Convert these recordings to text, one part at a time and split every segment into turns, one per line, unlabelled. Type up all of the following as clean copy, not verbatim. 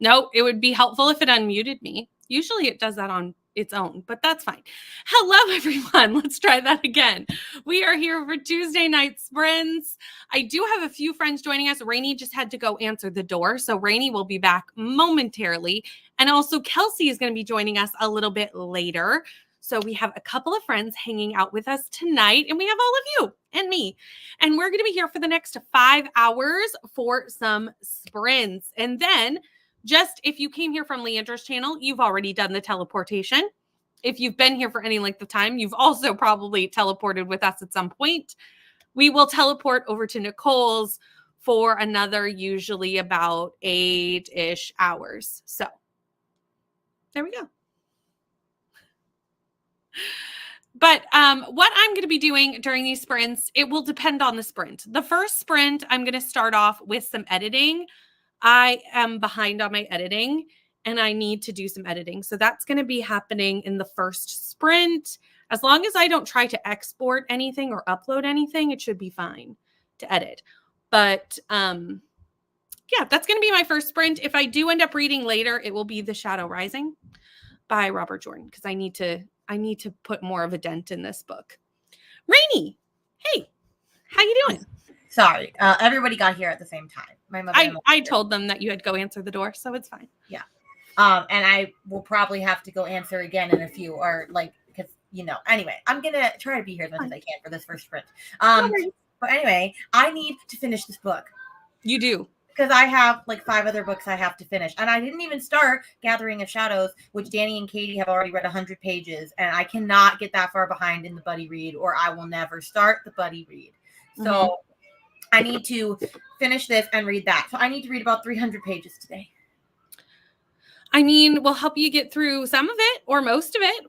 No, it would be helpful if it unmuted me. Usually it does that on its own, but that's fine. Hello, everyone. Let's try that again. We are here for Tuesday night sprints. I do have a few friends joining us. Rainey just had to go answer the door, so Rainey will be back momentarily. And also Kelsey is going to be joining us a little bit later. So we have a couple of friends hanging out with us tonight, and we have all of you and me. And we're going to be here for the next 5 hours for some sprints. And then just if you came here from Leandra's channel, you've already done the teleportation. If you've been here for any length of time, you've also probably teleported with us at some point. We will teleport over to Nicole's for another usually about 8-ish hours. So there we go. But what I'm going to be doing during these sprints, it will depend on the sprint. The first sprint, I'm going to start off with some editing. I am behind on my editing and I need to do some editing. So that's going to be happening in the first sprint. As long as I don't try to export anything or upload anything, it should be fine to edit. But yeah, that's going to be my first sprint. If I do end up reading later, it will be The Shadow Rising by Robert Jordan because I need to put more of a dent in this book. Rainey, hey, how you doing?
Sorry, everybody got here at the same time. My mother.
I told them that you had to go answer the door, so it's fine.
Yeah. And I will probably have to go answer again in a few, or like, because Anyway, I'm gonna try to be here as much as I can for this first sprint. But anyway, I need to finish this book.
You do.
Because I have like 5 other books I have to finish. And I didn't even start Gathering of Shadows, which Danny and Katie have already read 100 pages. And I cannot get that far behind in the buddy read, or I will never start the buddy read. So I need to finish this and read that. So I need to read about 300 pages today.
I mean, we'll help you get through some of it or most of it.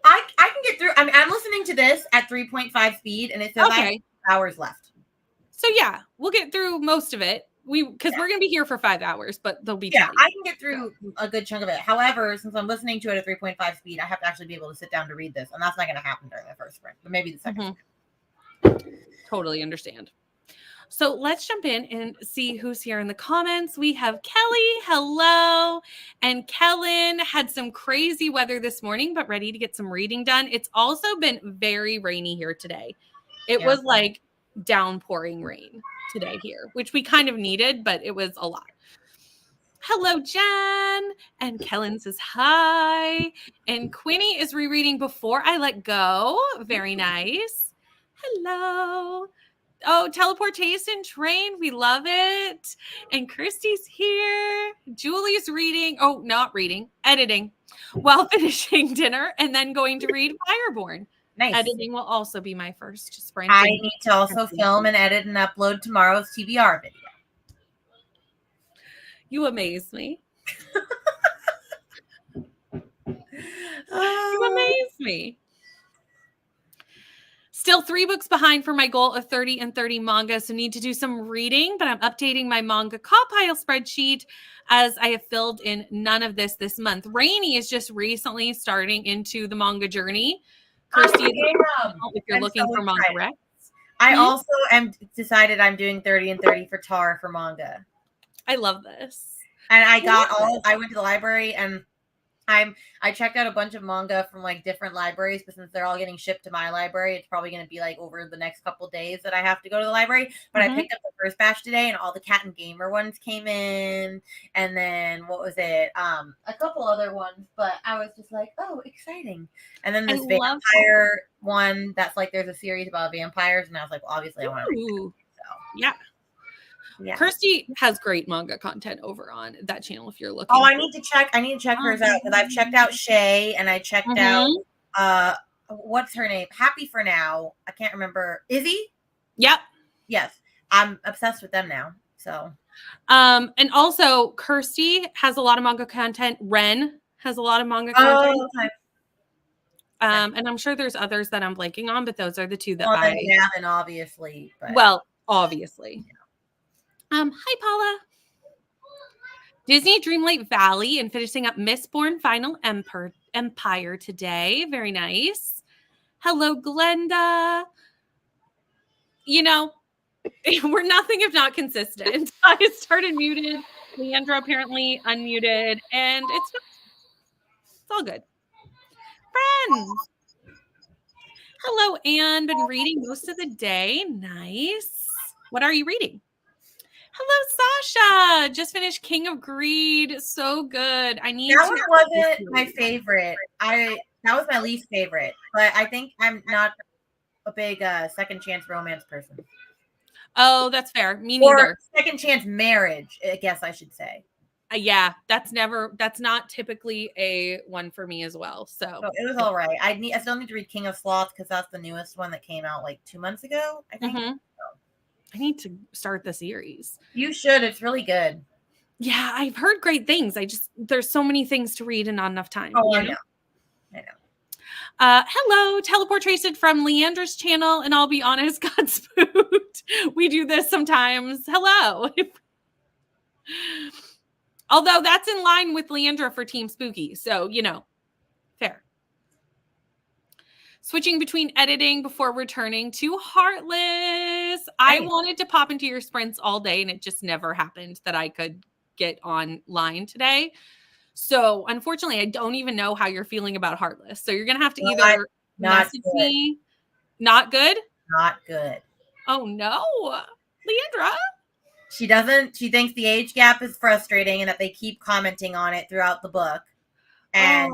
I can get through. I'm listening to this at 3.5 speed, and it says I have 6 hours left.
So yeah, we'll get through most of it. Because we're going to be here for 5 hours, but they'll be
I can get through a good chunk of it. However, since I'm listening to it at 3.5 speed, I have to actually be able to sit down to read this, and that's not going to happen during the first sprint, but maybe the second.
Totally understand. So let's jump in and see who's here in the comments. We have Kelly, hello, and Kellen had some crazy weather this morning, but ready to get some reading done. It's also been very rainy here today. It was like downpouring rain today here, which we kind of needed, but it was a lot. Hello, Jen. And Kellen says hi. And Quinny is rereading Before I Let Go. Very nice. Hello. Oh, teleportation train. We love it. And Christy's here. Julie's reading. Oh, not reading, editing while finishing dinner and then going to read Fireborn.
Nice.
Editing will also be my first sprint.
I need to also film and edit and upload tomorrow's TBR video.
You amaze me. You amaze me. Still 3 books behind for my goal of 30 and 30 manga, so need to do some reading, but I'm updating my manga compile spreadsheet as I have filled in none of this month. Rainey is just recently starting into the manga journey. Kirsty, if you're looking for manga recs.
I also am decided I'm doing 30 and 30 for Tar for manga.
I love this.
And I went to the library and I checked out a bunch of manga from like different libraries, but since they're all getting shipped to my library, it's probably going to be like over the next couple days that I have to go to the library. But I picked up the first batch today, and all the Cat and Gamer ones came in, and then what was it? A couple other ones. But I was just like, oh, exciting! And then this vampire one that's like there's a series about vampires, and I was like, well, obviously I want to read it. So
yeah. Yeah. Kirsty has great manga content over on that channel if you're looking.
Oh, I need to check hers out because I've checked out Shay and I checked out what's her name? Happy for Now. I can't remember. Izzy?
Yep.
Yes. I'm obsessed with them now. So
and also Kirsty has a lot of manga content. Ren has a lot of manga content.
Okay.
And I'm sure there's others that I'm blanking on, but those are the 2 that
and obviously. But
obviously. Hi, Paula. Disney Dreamlight Valley and finishing up Mistborn Final Empire today. Very nice. Hello, Glenda. We're nothing if not consistent. I started muted Leandra apparently unmuted, and it's all good. Friends. Hello, Anne. Been reading most of the day. Nice. What are you reading? Hello, Sasha. Just finished King of Greed. So good. I need
That
to.
one wasn't my favorite. That was my least favorite. But I think I'm not a big second chance romance person.
Oh, that's fair. Me neither.
Or second chance marriage, I guess I should say.
Yeah, that's not typically a one for me as well. So
it was all right. I still need to read King of Sloth because that's the newest one that came out like 2 months ago, I think.
I need to start the series.
You should. It's really good.
Yeah, I've heard great things. There's so many things to read and not enough time.
Oh, I know.
Hello, teleportation from Leandra's channel, and I'll be honest, Godspoot. We do this sometimes. Hello. Although that's in line with Leandra for Team Spooky. So, fair. Switching between editing before returning to Heartless. I wanted to pop into your sprints all day, and it just never happened that I could get online today. So, unfortunately, I don't even know how you're feeling about Heartless. So, you're going to have to either message me. Not good?
Not good.
Oh, no. Leandra?
She thinks the age gap is frustrating and that they keep commenting on it throughout the book. And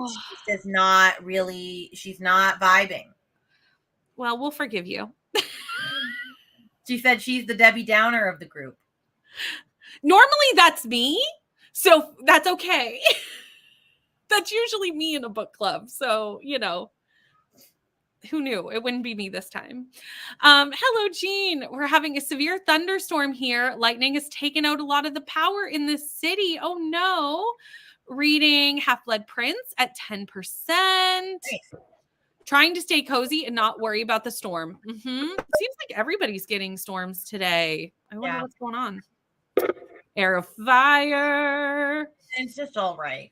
she's not vibing.
Well, we'll forgive you.
She said she's the Debbie Downer of the group.
Normally that's me. So that's okay. That's usually me in a book club. So, who knew? It wouldn't be me this time. Hello, Jean. We're having a severe thunderstorm here. Lightning has taken out a lot of the power in this city. Oh, no. Reading Half-Blood Prince at 10%. Nice. Trying to stay cozy and not worry about the storm. Seems like everybody's getting storms today. I wonder what's going on. Air of Fire.
It's just all right.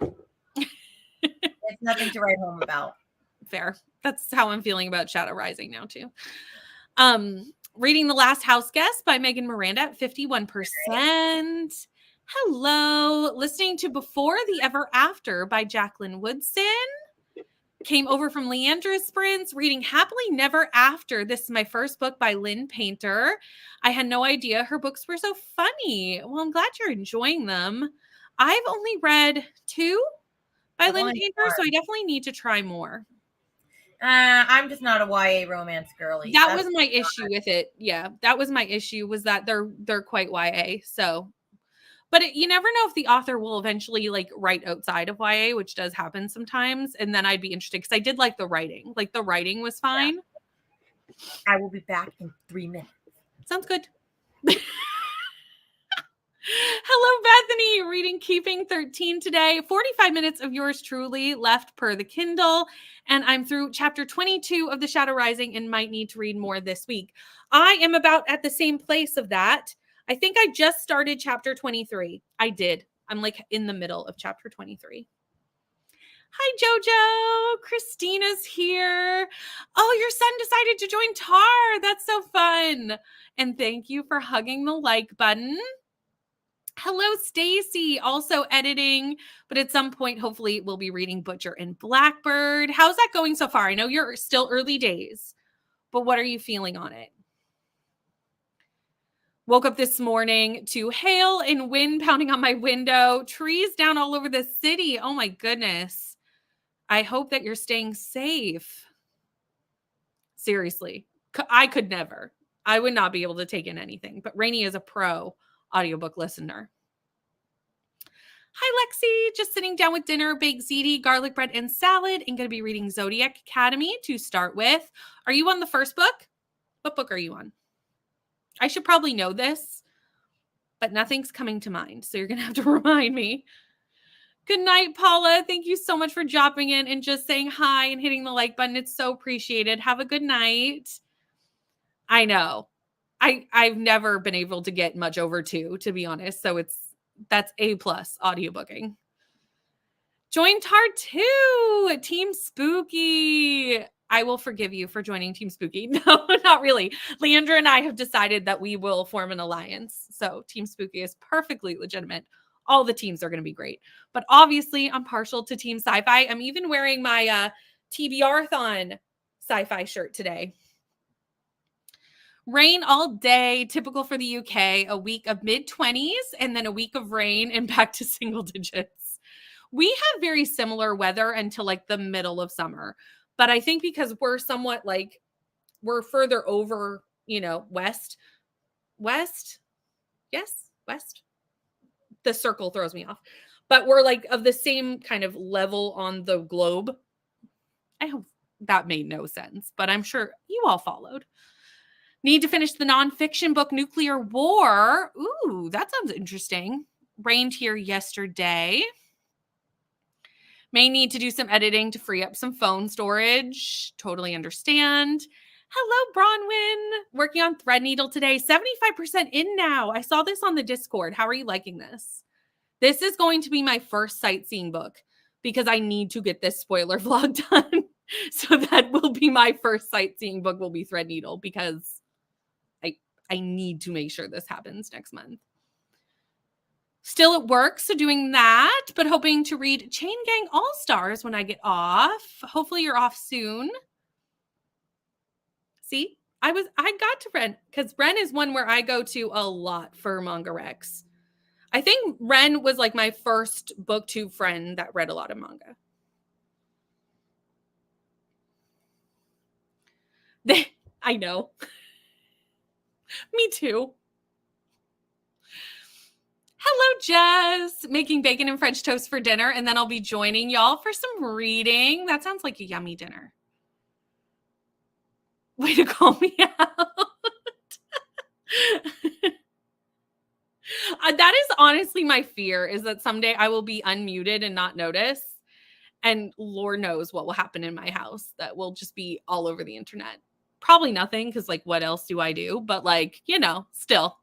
It's nothing to write home about.
Fair. That's how I'm feeling about Shadow Rising now, too. Reading The Last House Guest by Megan Miranda at 51%. Hello. Listening to Before the Ever After by Jacqueline Woodson. Came over from Leandra's Sprints, reading Happily Never After. This is my first book by Lynn Painter. I had no idea her books were so funny. Well, I'm glad you're enjoying them. I've only read 2 by Lynn Painter, so I definitely need to try more.
I'm just not a YA romance girly.
That was my issue with it. Yeah, that was my issue, was that they're quite YA. So, but you never know if the author will eventually write outside of YA, which does happen sometimes. And then I'd be interested because I did like the writing. Like the writing was fine.
Yeah. I will be back in 3 minutes.
Sounds good. Hello, Bethany. Reading Keeping 13 today. 45 minutes of yours truly left per the Kindle. And I'm through chapter 22 of The Shadow Rising and might need to read more this week. I am about at the same place of that. I think I just started chapter 23. I did. I'm in the middle of chapter 23. Hi, Jojo. Christina's here. Oh, your son decided to join TAR. That's so fun. And thank you for hugging the like button. Hello, Stacy, also editing, but at some point, hopefully, we'll be reading Butcher and Blackbird. How's that going so far? I know you're still early days, but what are you feeling on it? Woke up this morning to hail and wind pounding on my window, trees down all over the city. Oh my goodness. I hope that you're staying safe. Seriously, I could never. I would not be able to take in anything, but Rainey is a pro audiobook listener. Hi, Lexi. Just sitting down with dinner, baked ziti, garlic bread, and salad, and going to be reading Zodiac Academy to start with. Are you on the first book? What book are you on? I should probably know this, but nothing's coming to mind, so you're going to have to remind me. Good night, Paula. Thank you so much for dropping in and just saying hi and hitting the like button. It's so appreciated. Have a good night. I know. I've never been able to get much over 2, to be honest. So that's A+ audiobooking. Join TAR 2, Team Spooky. I will forgive you for joining Team Spooky. No, not really. Leandra and I have decided that we will form an alliance. So Team Spooky is perfectly legitimate. all the teams are going to be great. But obviously, I'm partial to Team Sci-Fi. I'm even wearing my TBR-thon sci-fi shirt today. Rain all day, typical for the UK, a week of mid-20s and then a week of rain and back to single digits. We have very similar weather until like the middle of summer. But I think because we're somewhat like, we're further over, west. Yes, west. The circle throws me off. But we're like of the same kind of level on the globe. I hope that made no sense, but I'm sure you all followed. Need to finish the nonfiction book, Nuclear War. Ooh, that sounds interesting. Rained here yesterday. May need to do some editing to free up some phone storage. Totally understand. Hello, Bronwyn. Working on Threadneedle today. 75% in now. I saw this on the Discord. How are you liking this? This is going to be my first sightseeing book because I need to get this spoiler vlog done. So that will be my first sightseeing book will be Threadneedle because I need to make sure this happens next month. Still at work, so doing that, but hoping to read Chain Gang All-Stars when I get off. Hopefully you're off soon. See, I got to Ren because Ren is one where I go to a lot for manga recs. I think Ren was like my first booktube friend that read a lot of manga. I know. Me too. Hello, Jess. Making bacon and French toast for dinner, and then I'll be joining y'all for some reading. That sounds like a yummy dinner. Way to call me out. That is honestly my fear, is that someday I will be unmuted and not notice. And Lord knows what will happen in my house. That will just be all over the internet. Probably nothing, because like, what else do I do? But like, still.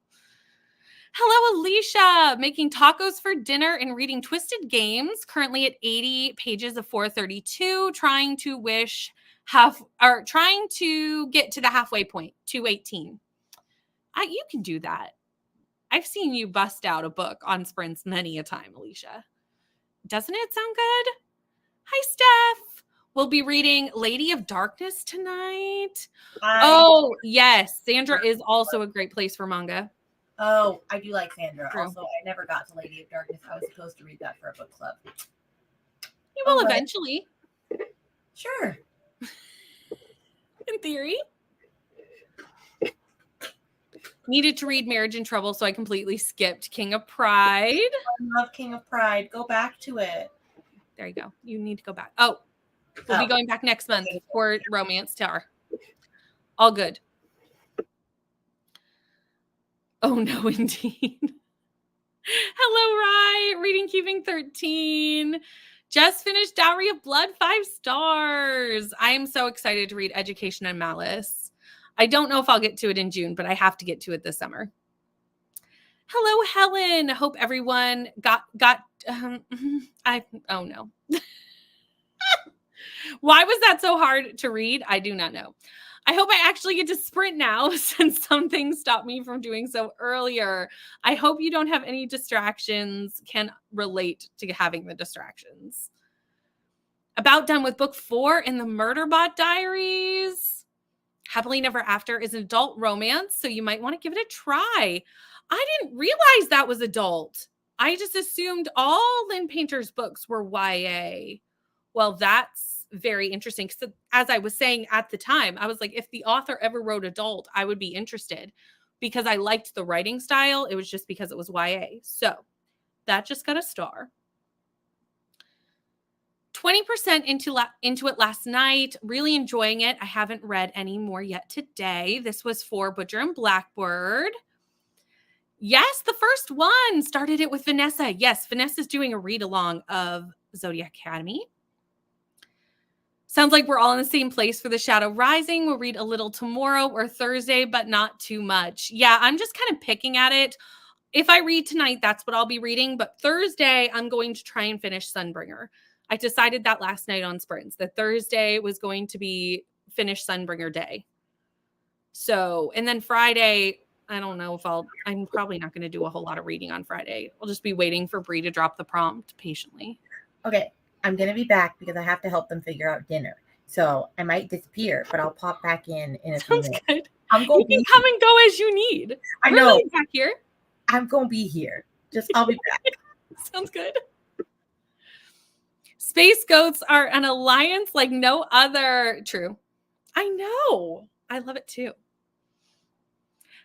Hello, Alicia. Making tacos for dinner and reading Twisted Games. Currently at 80 pages of 432. Trying to get to the halfway point, 218. You can do that. I've seen you bust out a book on sprints many a time, Alicia. Doesn't it sound good? Hi, Steph. We'll be reading Lady of Darkness tonight. Oh, yes. Sandra is also a great place for manga.
Oh, I do like Sandra.
True.
Also, I never got to Lady of Darkness. I was supposed to read that for a book club.
You will eventually.
Sure.
In theory. Needed to read Marriage in Trouble, so I completely skipped King of Pride.
I love King of Pride. Go back to it.
There you go. You need to go back. Oh, we'll be going back next month for Romance Tower. All good. Oh, no, indeed. Hello, Rye. Reading Keeping 13. Just finished Dowry of Blood, 5 stars. I am so excited to read Education and Malice. I don't know if I'll get to it in June, but I have to get to it this summer. Hello, Helen. Hope everyone got oh no. Why was that so hard to read? I do not know. I hope I actually get to sprint now since some things stopped me from doing so earlier. I hope you don't have any distractions, can relate to having the distractions. About done with book 4 in the Murderbot Diaries. Happily Never After is an adult romance, so you might want to give it a try. I didn't realize that was adult. I just assumed all Lynn Painter's books were YA. Well, that's very interesting. So, as I was saying at the time, I was like, if the author ever wrote adult, I would be interested because I liked the writing style. It was just because it was YA. So that just got a star. 20% into it last night. Really enjoying it. I haven't read any more yet today. This was for Butcher and Blackbird. Yes, the first one. Started it with Vanessa. Yes, Vanessa's doing a read-along of Zodiac Academy. Sounds like we're all in the same place for The Shadow Rising. We'll read a little tomorrow or Thursday, but not too much. Yeah, I'm just kind of picking at it. If I read tonight, that's what I'll be reading. But Thursday, I'm going to try and finish Sunbringer. I decided that last night on Sprints, that Thursday was going to be finish Sunbringer day. So, and then Friday, I don't know if I'm probably not going to do a whole lot of reading on Friday. I'll just be waiting for Bree to drop the prompt patiently.
Okay, I'm going to be back because I have to help them figure out dinner. So I might disappear, but I'll pop back in a few
Sounds
minutes.
good.
I'm going
You can come and go as you need.
I
We're
know.
really back here.
I'm going to be here. I'll be back.
Sounds good. Space goats are an alliance like no other. True. I know. I love it too.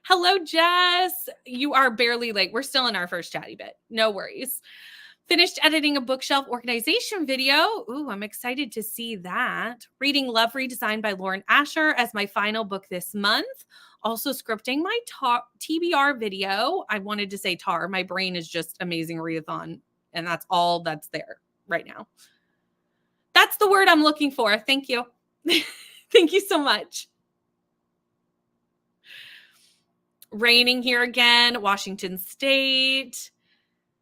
Hello, Jess. You are barely late. We're still in our first chatty bit. No worries. Finished editing a bookshelf organization video. Ooh, I'm excited to see that. Reading Love Redesigned by Lauren Asher as my final book this month. Also scripting my TBR video. I wanted to say TAR. My brain is just amazing readathon. And that's all that's there right now. That's the word I'm looking for. Thank you. Thank you so much. Raining here again. Washington State.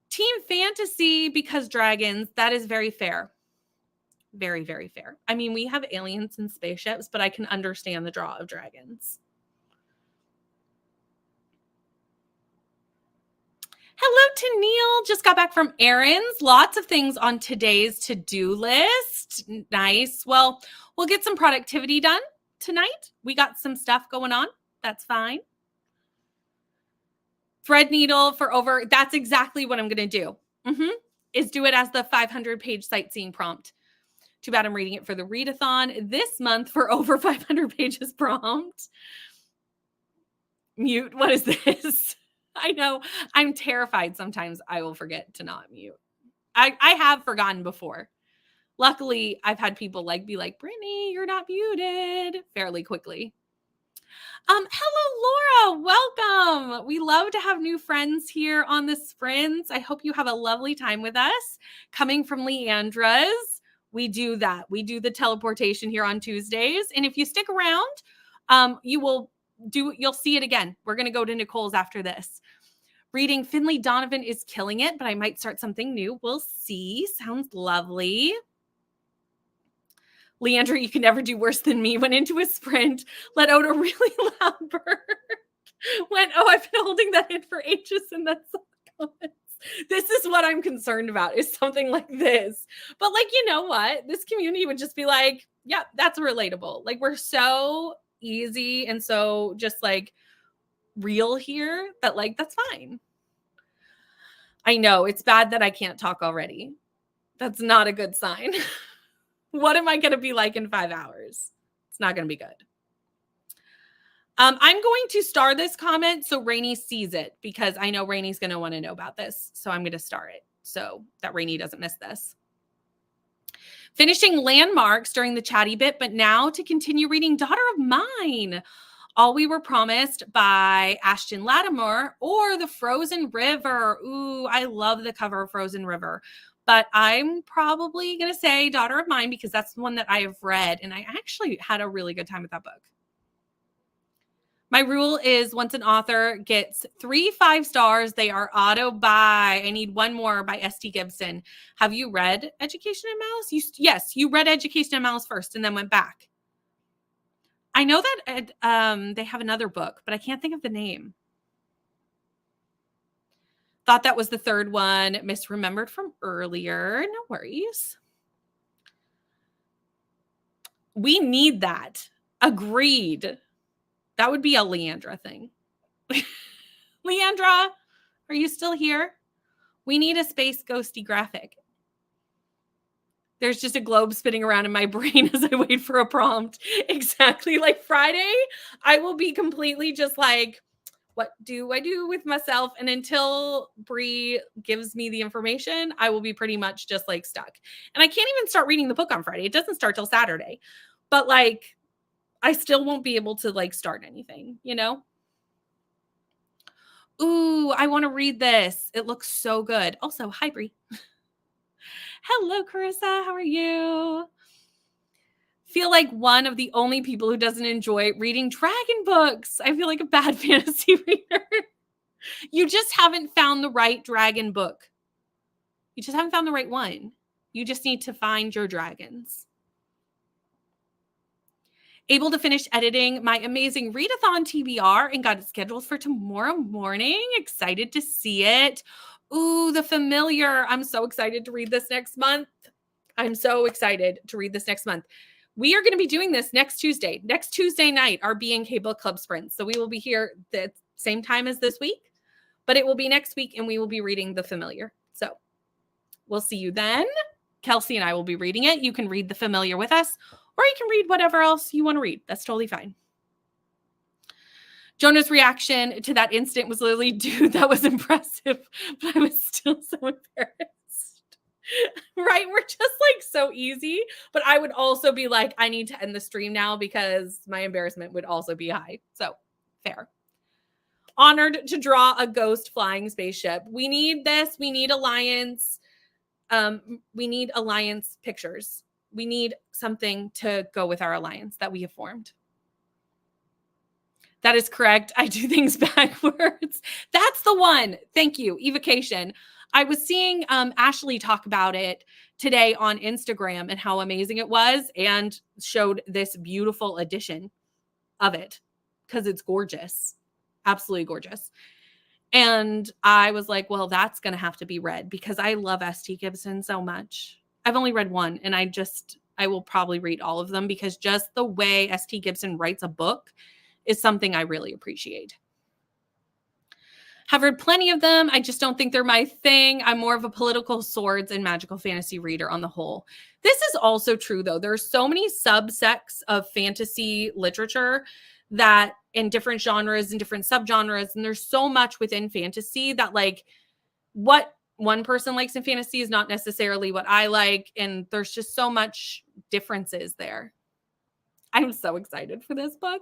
Team fantasy because dragons. That is very fair. Very, very fair. I mean, we have aliens and spaceships, but I can understand the draw of dragons. Hello to Neil. Just got back from errands. Lots of things on today's to-do list. Nice. Well, we'll get some productivity done tonight. We got some stuff going on. That's fine. Thread needle for over. That's exactly what I'm going to do. Is do it as the 500-page sightseeing prompt. Too bad I'm reading it for the readathon this month for over 500 pages prompt. Mute. What is this? I know. I'm terrified. Sometimes I will forget to not mute. I have forgotten before. Luckily, I've had people be like, Brittany, you're not muted fairly quickly. Hello, Laura. Welcome. We love to have new friends here on the Sprints. I hope you have a lovely time with us. Coming from Leandra's, we do that. We do the teleportation here on Tuesdays. And if you stick around, you'll see it again. We're going to go to Nicole's after this. Reading Finley Donovan is killing it, but I might start something new. We'll see. Sounds lovely. Leandra, you can never do worse than me. Went into a sprint, let out a really loud bird. I've been holding that in for ages, and that's comments. This is what I'm concerned about, is something like this. But you know what? This community would just be like, yeah, that's relatable. We're so easy and so just real here that that's fine. I know it's bad that I can't talk already. That's not a good sign. What am I going to be like in 5 hours? It's not going to be good. I'm going to star this comment so Rainey sees it, because I know Rainey's going to want to know about this. So I'm going to star it so that Rainey doesn't miss this. Finishing Landmarks during the chatty bit, but now to continue reading Daughter of Mine. All We Were Promised by Ashton Lattimore, or The Frozen River. Ooh, I love the cover of Frozen River. But I'm probably going to say Daughter of Mine because that's the one that I have read. And I actually had a really good time with that book. My rule is once an author gets 3 5-stars, they are auto-buy. I need one more by S.T. Gibson. Have you read Education in Malice? Yes, you read Education in Malice first and then went back. I know that they have another book, but I can't think of the name. Thought that was the third one. Misremembered from earlier. No worries. We need that. Agreed. That would be a Leandra thing. Leandra, are you still here? We need a space ghosty graphic. There's just a globe spinning around in my brain as I wait for a prompt. Exactly. Like Friday, I will be completely just what do I do with myself? And until Bree gives me the information, I will be pretty much just stuck. And I can't even start reading the book on Friday. It doesn't start till Saturday. But I still won't be able to start anything, you know? Ooh, I want to read this. It looks so good. Also, hi, Bree. Hello, Carissa. How are you? Feel like one of the only people who doesn't enjoy reading dragon books. I feel like a bad fantasy reader. You just haven't found the right dragon book. You just haven't found the right one. You just need to find your dragons. able to finish editing my amazing readathon TBR and got it scheduled for tomorrow morning. Excited to see it. Ooh, The Familiar. I'm so excited to read this next month. I'm so excited to read this next month. We are going to be doing this next Tuesday night, our B&K Book Club sprints. So we will be here the same time as this week, but it will be next week and we will be reading The Familiar. So we'll see you then. Kelsey and I will be reading it. You can read The Familiar with us, or you can read whatever else you want to read. That's totally fine. Jonah's reaction to that instant was literally, dude, that was impressive, but I was still so embarrassed. Right? We're just like so easy, but I would also be like, I need to end the stream now because my embarrassment would also be high. So fair. Honored to draw a ghost flying spaceship. We need this. We need Alliance. We need Alliance pictures. We need something to go with our Alliance that we have formed. That is correct. I do things backwards. That's the one. Thank you. Evocation. I was seeing Ashley talk about it today on Instagram and how amazing it was, and showed this beautiful edition of it because it's gorgeous. Absolutely gorgeous. And I was like, well, that's going to have to be read because I love S.T. Gibson so much. I've only read one, and I will probably read all of them because just the way S.T. Gibson writes a book is something I really appreciate. Have read plenty of them. I just don't think they're my thing. I'm more of a political swords and magical fantasy reader on the whole. This is also true, though. There are so many subsects of fantasy literature that in different genres and different subgenres, and there's so much within fantasy that like what one person likes in fantasy is not necessarily what I like, and there's just so much differences there. I'm so excited for this book.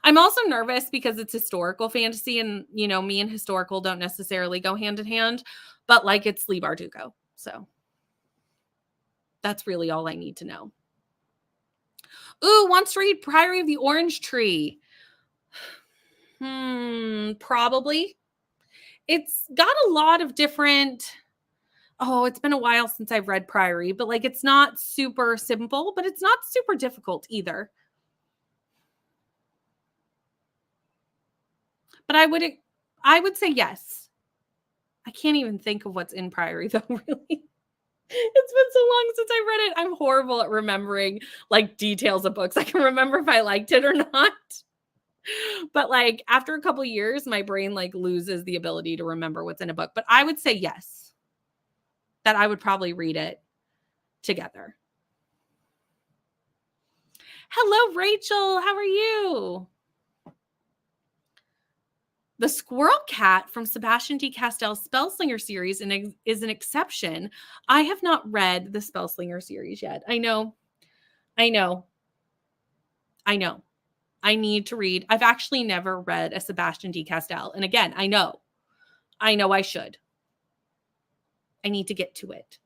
I'm also nervous because it's historical fantasy, and you know, me and historical don't necessarily go hand in hand, but like it's Leigh Bardugo. So that's really all I need to know. Ooh, wants to read Priory of the Orange Tree. Probably. It's got a lot of different. Oh, it's been a while since I've read Priory, but like it's not super simple, but it's not super difficult either. But I would say yes. I can't even think of what's in Priory though, really. It's been so long since I read it. I'm horrible at remembering like details of books. I can remember if I liked it or not. But like after a couple years, my brain like loses the ability to remember what's in a book. But I would say yes. That I would probably read it together. Hello, Rachel. How are you? The Squirrel Cat from Sebastian D. Castell's Spellslinger series is an exception. I have not read the Spellslinger series yet. I know. I need to read. I've actually never read a Sebastian D. Castell. And again, I know I should. I need to get to it.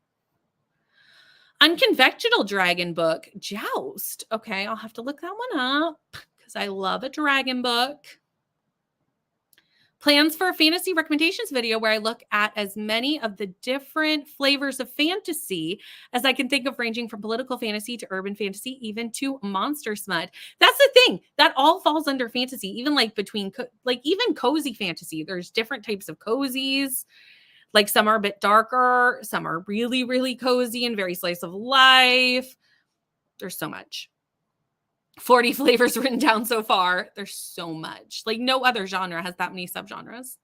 Unconventional dragon book, Joust. Okay, I'll have to look that one up because I love a dragon book. Plans for a fantasy recommendations video where I look at as many of the different flavors of fantasy as I can think of, ranging from political fantasy to urban fantasy, even to monster smut. That's the thing. That all falls under fantasy, even like between, like even cozy fantasy. There's different types of cozies. Like some are a bit darker. Some are really, really cozy and very slice of life. There's so much. 40 flavors written down so far. There's so much. Like no other genre has that many subgenres.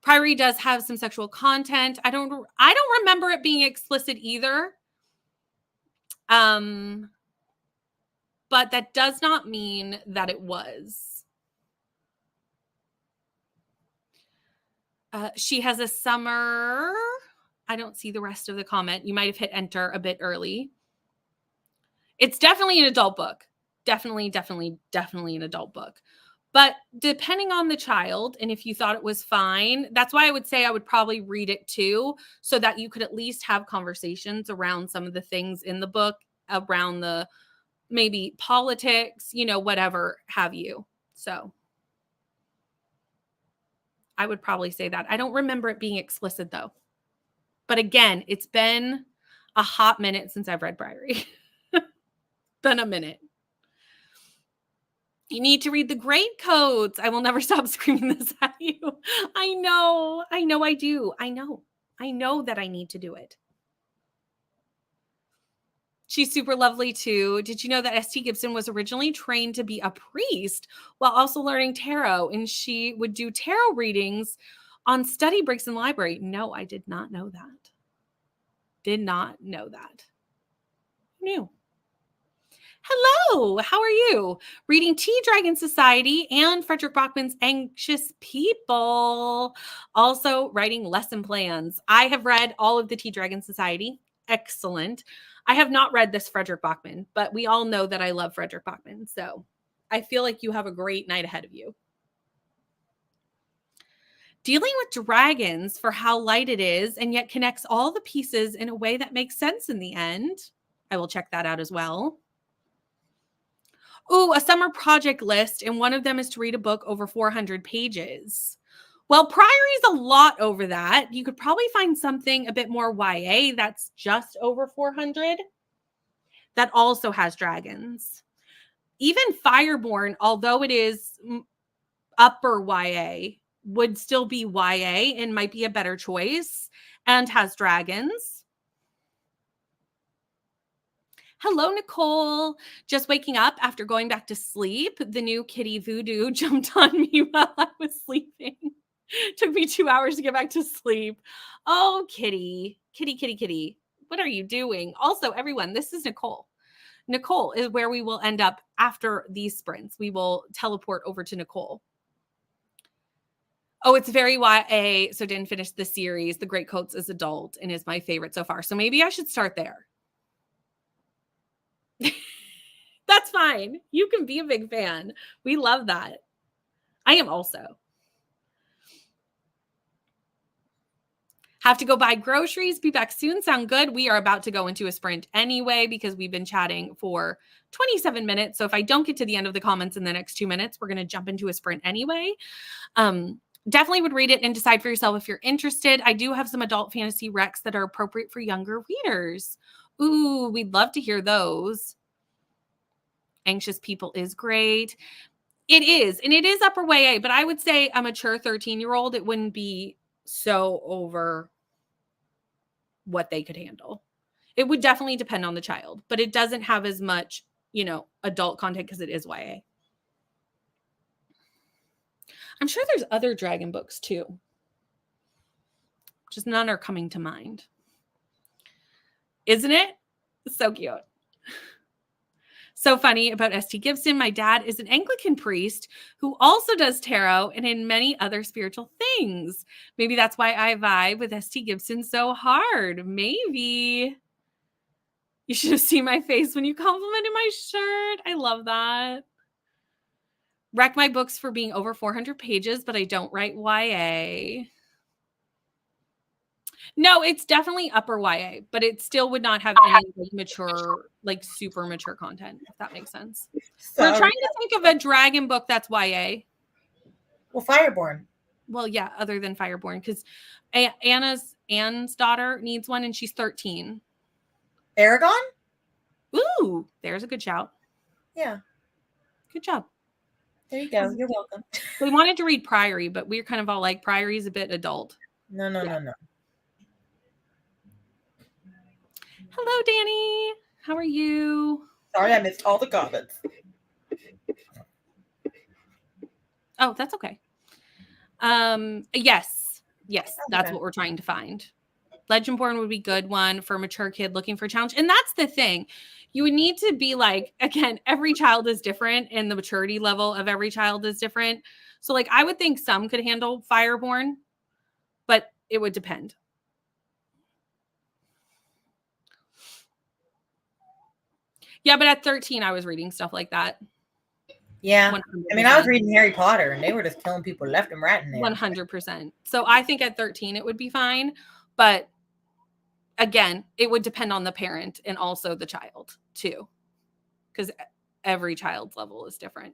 Priory does have some sexual content. I don't remember it being explicit either. But that does not mean that it was. She has a summer. I don't see the rest of the comment. You might have hit enter a bit early. It's definitely an adult book. Definitely an adult book. But depending on the child, and if you thought it was fine, that's why I would say I would probably read it too, so that you could at least have conversations around some of the things in the book, around the maybe politics, you know, whatever have you. So I would probably say that. I don't remember it being explicit though. But again, it's been a hot minute since I've read Priory. Been a minute. You need to read The Great Coats. I will never stop screaming this at you. I know I do. I know that I need to do it. She's super lovely too. Did you know that S.T. Gibson was originally trained to be a priest while also learning tarot? And she would do tarot readings on study breaks in the library. No, I did not know that. Did not know that. Who knew? Hello, how are you? Reading Tea Dragon Society and Frederick Bachman's Anxious People. Also writing lesson plans. I have read all of the Tea Dragon Society. Excellent. I have not read this Frederick Bachman, but we all know that I love Frederick Bachman. So I feel like you have a great night ahead of you. Dealing with dragons for how light it is and yet connects all the pieces in a way that makes sense in the end. I will check that out as well. Ooh, a summer project list, and one of them is to read a book over 400 pages. Well, Priory's a lot over that. You could probably find something a bit more YA that's just over 400 that also has dragons. Even Fireborn, although it is upper YA, would still be YA and might be a better choice and has dragons. Hello, Nicole. Just waking up after going back to sleep. The new Kitty Voodoo jumped on me while I was sleeping. Took me 2 hours to get back to sleep. Oh, Kitty. Kitty. What are you doing? Also, everyone, this is Nicole. Nicole is where we will end up after these sprints. We will teleport over to Nicole. Oh, it's very YA, so didn't finish the series. The Great Coats is adult and is my favorite so far. So maybe I should start there. That's fine. You can be a big fan. We love that. I am also. Have to go buy groceries. Be back soon. Sound good? We are about to go into a sprint anyway because we've been chatting for 27 minutes. So if I don't get to the end of the comments in the next 2 minutes, we're going to jump into a sprint anyway. Definitely would read it and decide for yourself if you're interested. I do have some adult fantasy recs that are appropriate for younger readers. Ooh, we'd love to hear those. Anxious People is great. It is. And it is upper YA, but I would say a mature 13-year-old, it wouldn't be so over what they could handle. It would definitely depend on the child, but it doesn't have as much, adult content because it is YA. I'm sure there's other dragon books too. Just none are coming to mind. Isn't it? So cute. So funny about S.T. Gibson. My dad is an Anglican priest who also does tarot and in many other spiritual things. Maybe that's why I vibe with S.T. Gibson so hard. Maybe. You should have seen my face when you complimented my shirt. I love that. Wreck my books for being over 400 pages, but I don't write YA. No, it's definitely upper YA, but it still would not have any mature, super mature content, if that makes sense. Sorry. We're trying to think of a dragon book that's YA.
Well, Fireborn.
Well, yeah, other than Fireborn, because Anne's daughter needs one, and she's 13.
Aragon?
Ooh, there's a good shout.
Yeah.
Good job.
There you go. You're welcome.
We wanted to read Priory, but we're kind of all like, Priory's a bit adult.
No.
Hello, Danny. How are you?
Sorry, I missed all the comments.
Oh, that's okay. Yes, that's what we're trying to find. Legendborn would be good one for a mature kid looking for a challenge. And that's the thing. You would need to be again, every child is different and the maturity level of every child is different. So I would think some could handle Fireborn, but it would depend. Yeah, but at 13, I was reading stuff like that.
Yeah. 100%. I mean, I was reading Harry Potter and they were just killing people left and right in there.
100%. So I think at 13, it would be fine. But again, it would depend on the parent and also the child too, because every child's level is different.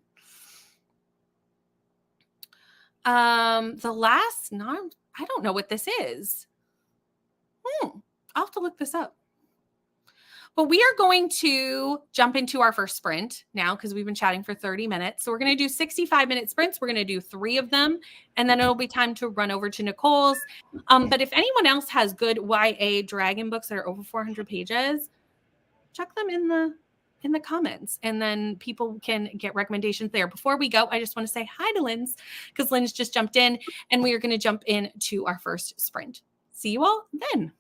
I don't know what this is. I'll have to look this up. But we are going to jump into our first sprint now because we've been chatting for 30 minutes. So we're going to do 65-minute sprints. We're going to do 3 of them, and then it'll be time to run over to Nicole's. But if anyone else has good YA dragon books that are over 400 pages, chuck them in the comments, and then people can get recommendations there. Before we go, I just want to say hi to Lynn's because Lynn's just jumped in, and we are going to jump into our first sprint. See you all then.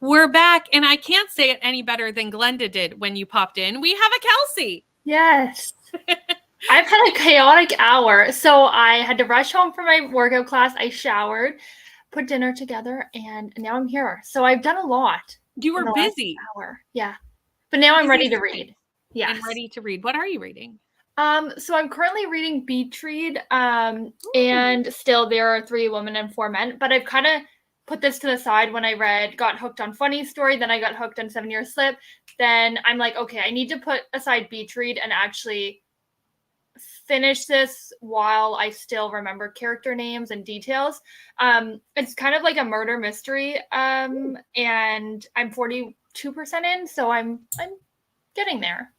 We're back, and I can't say it any better than Glenda did when you popped in. We have a Kelsey.
Yes. I've had a chaotic hour. So I had to rush home from my workout class. I showered, put dinner together, and now I'm here. So I've done a lot.
You were busy.
Hour. Yeah. But now I'm ready to read. Yes.
And ready to read. What are you reading?
So I'm currently reading Beach Read, and still there are 3 women and 4 men, but I've kind of put this to the side when I got hooked on Funny Story, then I got hooked on 7 Year Slip. Then I'm like, okay, I need to put aside Beach Read and actually finish this while I still remember character names and details. It's kind of like a murder mystery, and I'm 42% in, so I'm getting there.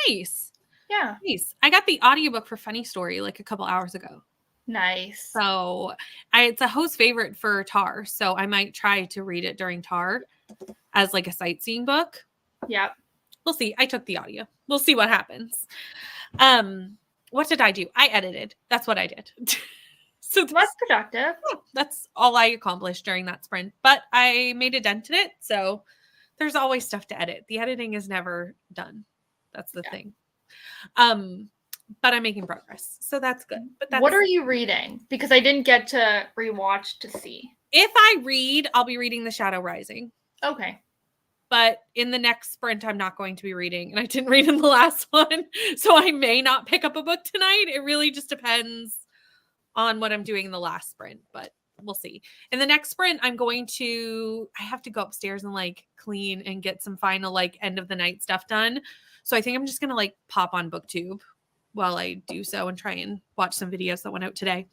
Nice.
Yeah.
Nice. I got the audiobook for Funny Story like a couple hours ago.
Nice.
So it's a host favorite for Tar. So I might try to read it during Tar as like a sightseeing book.
Yep.
We'll see. I took the audio. We'll see what happens. What did I do? I edited. That's what I did. So
that's productive.
That's all I accomplished during that sprint. But I made a dent in it. So there's always stuff to edit. The editing is never done. That's the thing. But I'm making progress. So that's good. But
what are you reading? Because I didn't get to rewatch to see.
If I read, I'll be reading The Shadow Rising.
Okay.
But in the next sprint, I'm not going to be reading. And I didn't read in the last one. So I may not pick up a book tonight. It really just depends on what I'm doing in the last sprint. But we'll see. In the next sprint, I have to go upstairs and like clean and get some final like end of the night stuff done. So I think I'm just going to like pop on BookTube while I do so and try and watch some videos that went out today.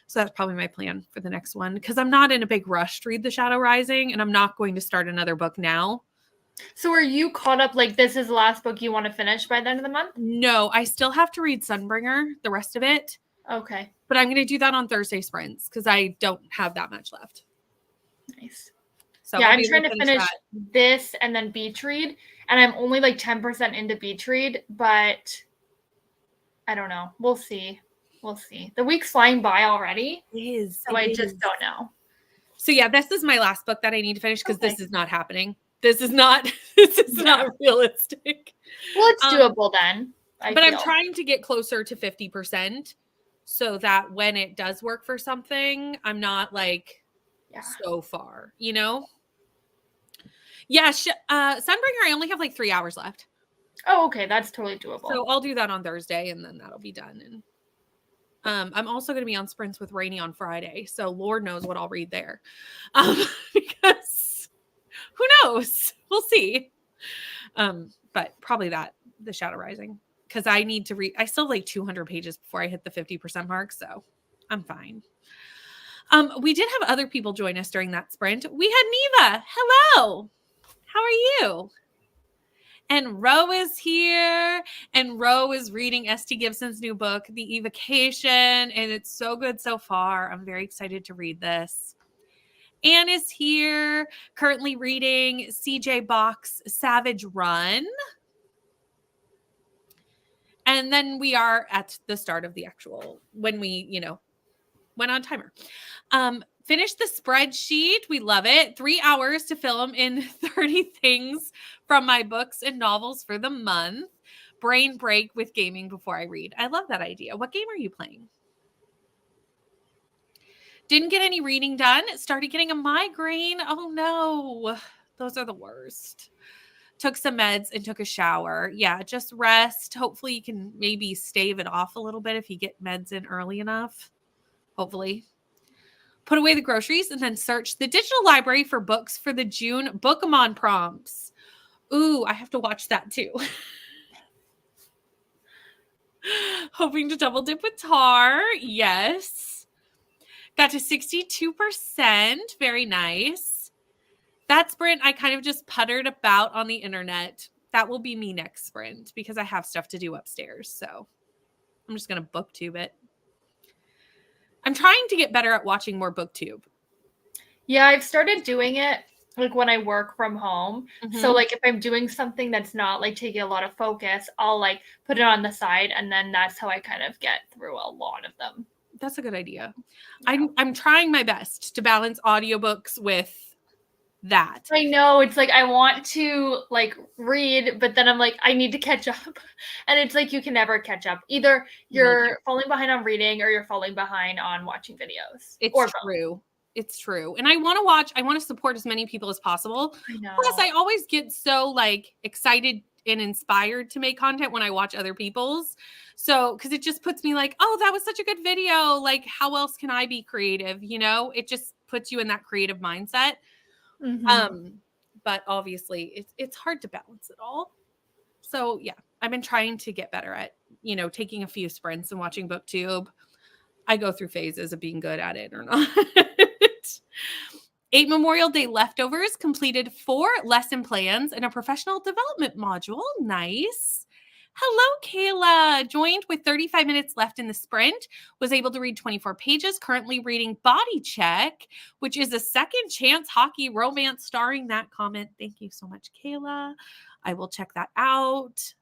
So that's probably my plan for the next one because I'm not in a big rush to read The Shadow Rising and I'm not going to start another book now.
So are you caught up? Like this is the last book you want to finish by the end of the month?
No, I still have to read Sunbringer, the rest of it.
Okay.
But I'm going to do that on Thursday sprints because I don't have that much left.
Nice.
So
yeah, I'm trying to finish this and then Beach Read. And I'm only like 10% into Beach Read, but I don't know. We'll see. We'll see. The week's flying by already.
It is.
So I just don't know.
So yeah, this is my last book that I need to finish because this is not happening. This is not realistic.
Well, it's doable then.
But I'm trying to get closer to 50% so that when it does work for something, I'm not like so far, you know? Yeah, Sunbringer, I only have like 3 hours left.
Oh, okay. That's totally doable.
So I'll do that on Thursday and then that'll be done. And I'm also going to be on sprints with Rainey on Friday. So Lord knows what I'll read there. Because who knows? We'll see. But probably The Shadow Rising. Because I need to read, I still have like 200 pages before I hit the 50% mark. So I'm fine. We did have other people join us during that sprint. We had Neva. Hello. How are you? And Ro is here. And Ro is reading S.T. Gibson's new book, The Evocation. And it's so good so far. I'm very excited to read this. Anne is here, currently reading C.J. Bach's Savage Run. And then we are at the start of the actual, when we, went on timer. Finished the spreadsheet. We love it. 3 hours to film in 30 things from my books and novels for the month. Brain break with gaming before I read. I love that idea. What game are you playing? Didn't get any reading done. Started getting a migraine. Oh no. Those are the worst. Took some meds and took a shower. Yeah, just rest. Hopefully you can maybe stave it off a little bit if you get meds in early enough. Hopefully. Put away the groceries and then search the digital library for books for the June Bookemon prompts. Ooh, I have to watch that too. Hoping to double dip with Tar. Yes. Got to 62%. Very nice. That sprint, I kind of just puttered about on the internet. That will be me next sprint because I have stuff to do upstairs. So I'm just going to booktube it. I'm trying to get better at watching more BookTube.
Yeah, I've started doing it like when I work from home. Mm-hmm. So like if I'm doing something that's not like taking a lot of focus, I'll like put it on the side and then that's how I kind of get through a lot of them.
That's a good idea. Yeah. I'm trying my best to balance audiobooks with that.
I know, it's like I want to like read, but then I'm like, I need to catch up. And it's like you can never catch up. Either you're falling behind on reading or you're falling behind on watching videos.
It's
or
true. It's true. And I want to support as many people as possible.
I know.
Plus, I always get so like excited and inspired to make content when I watch other people's. So, because it just puts me like, oh, that was such a good video. Like, how else can I be creative? You know, it just puts you in that creative mindset. But obviously it's hard to balance it all. So yeah, I've been trying to get better at, you know, taking a few sprints and watching BookTube. I go through phases of being good at it or not. 8 Memorial Day leftovers completed 4 lesson plans and a professional development module. Nice. Hello, Kayla. Joined with 35 minutes left in the sprint. Was able to read 24 pages. Currently reading Body Check, which is a second chance hockey romance starring that comment. Thank you so much, Kayla. I will check that out.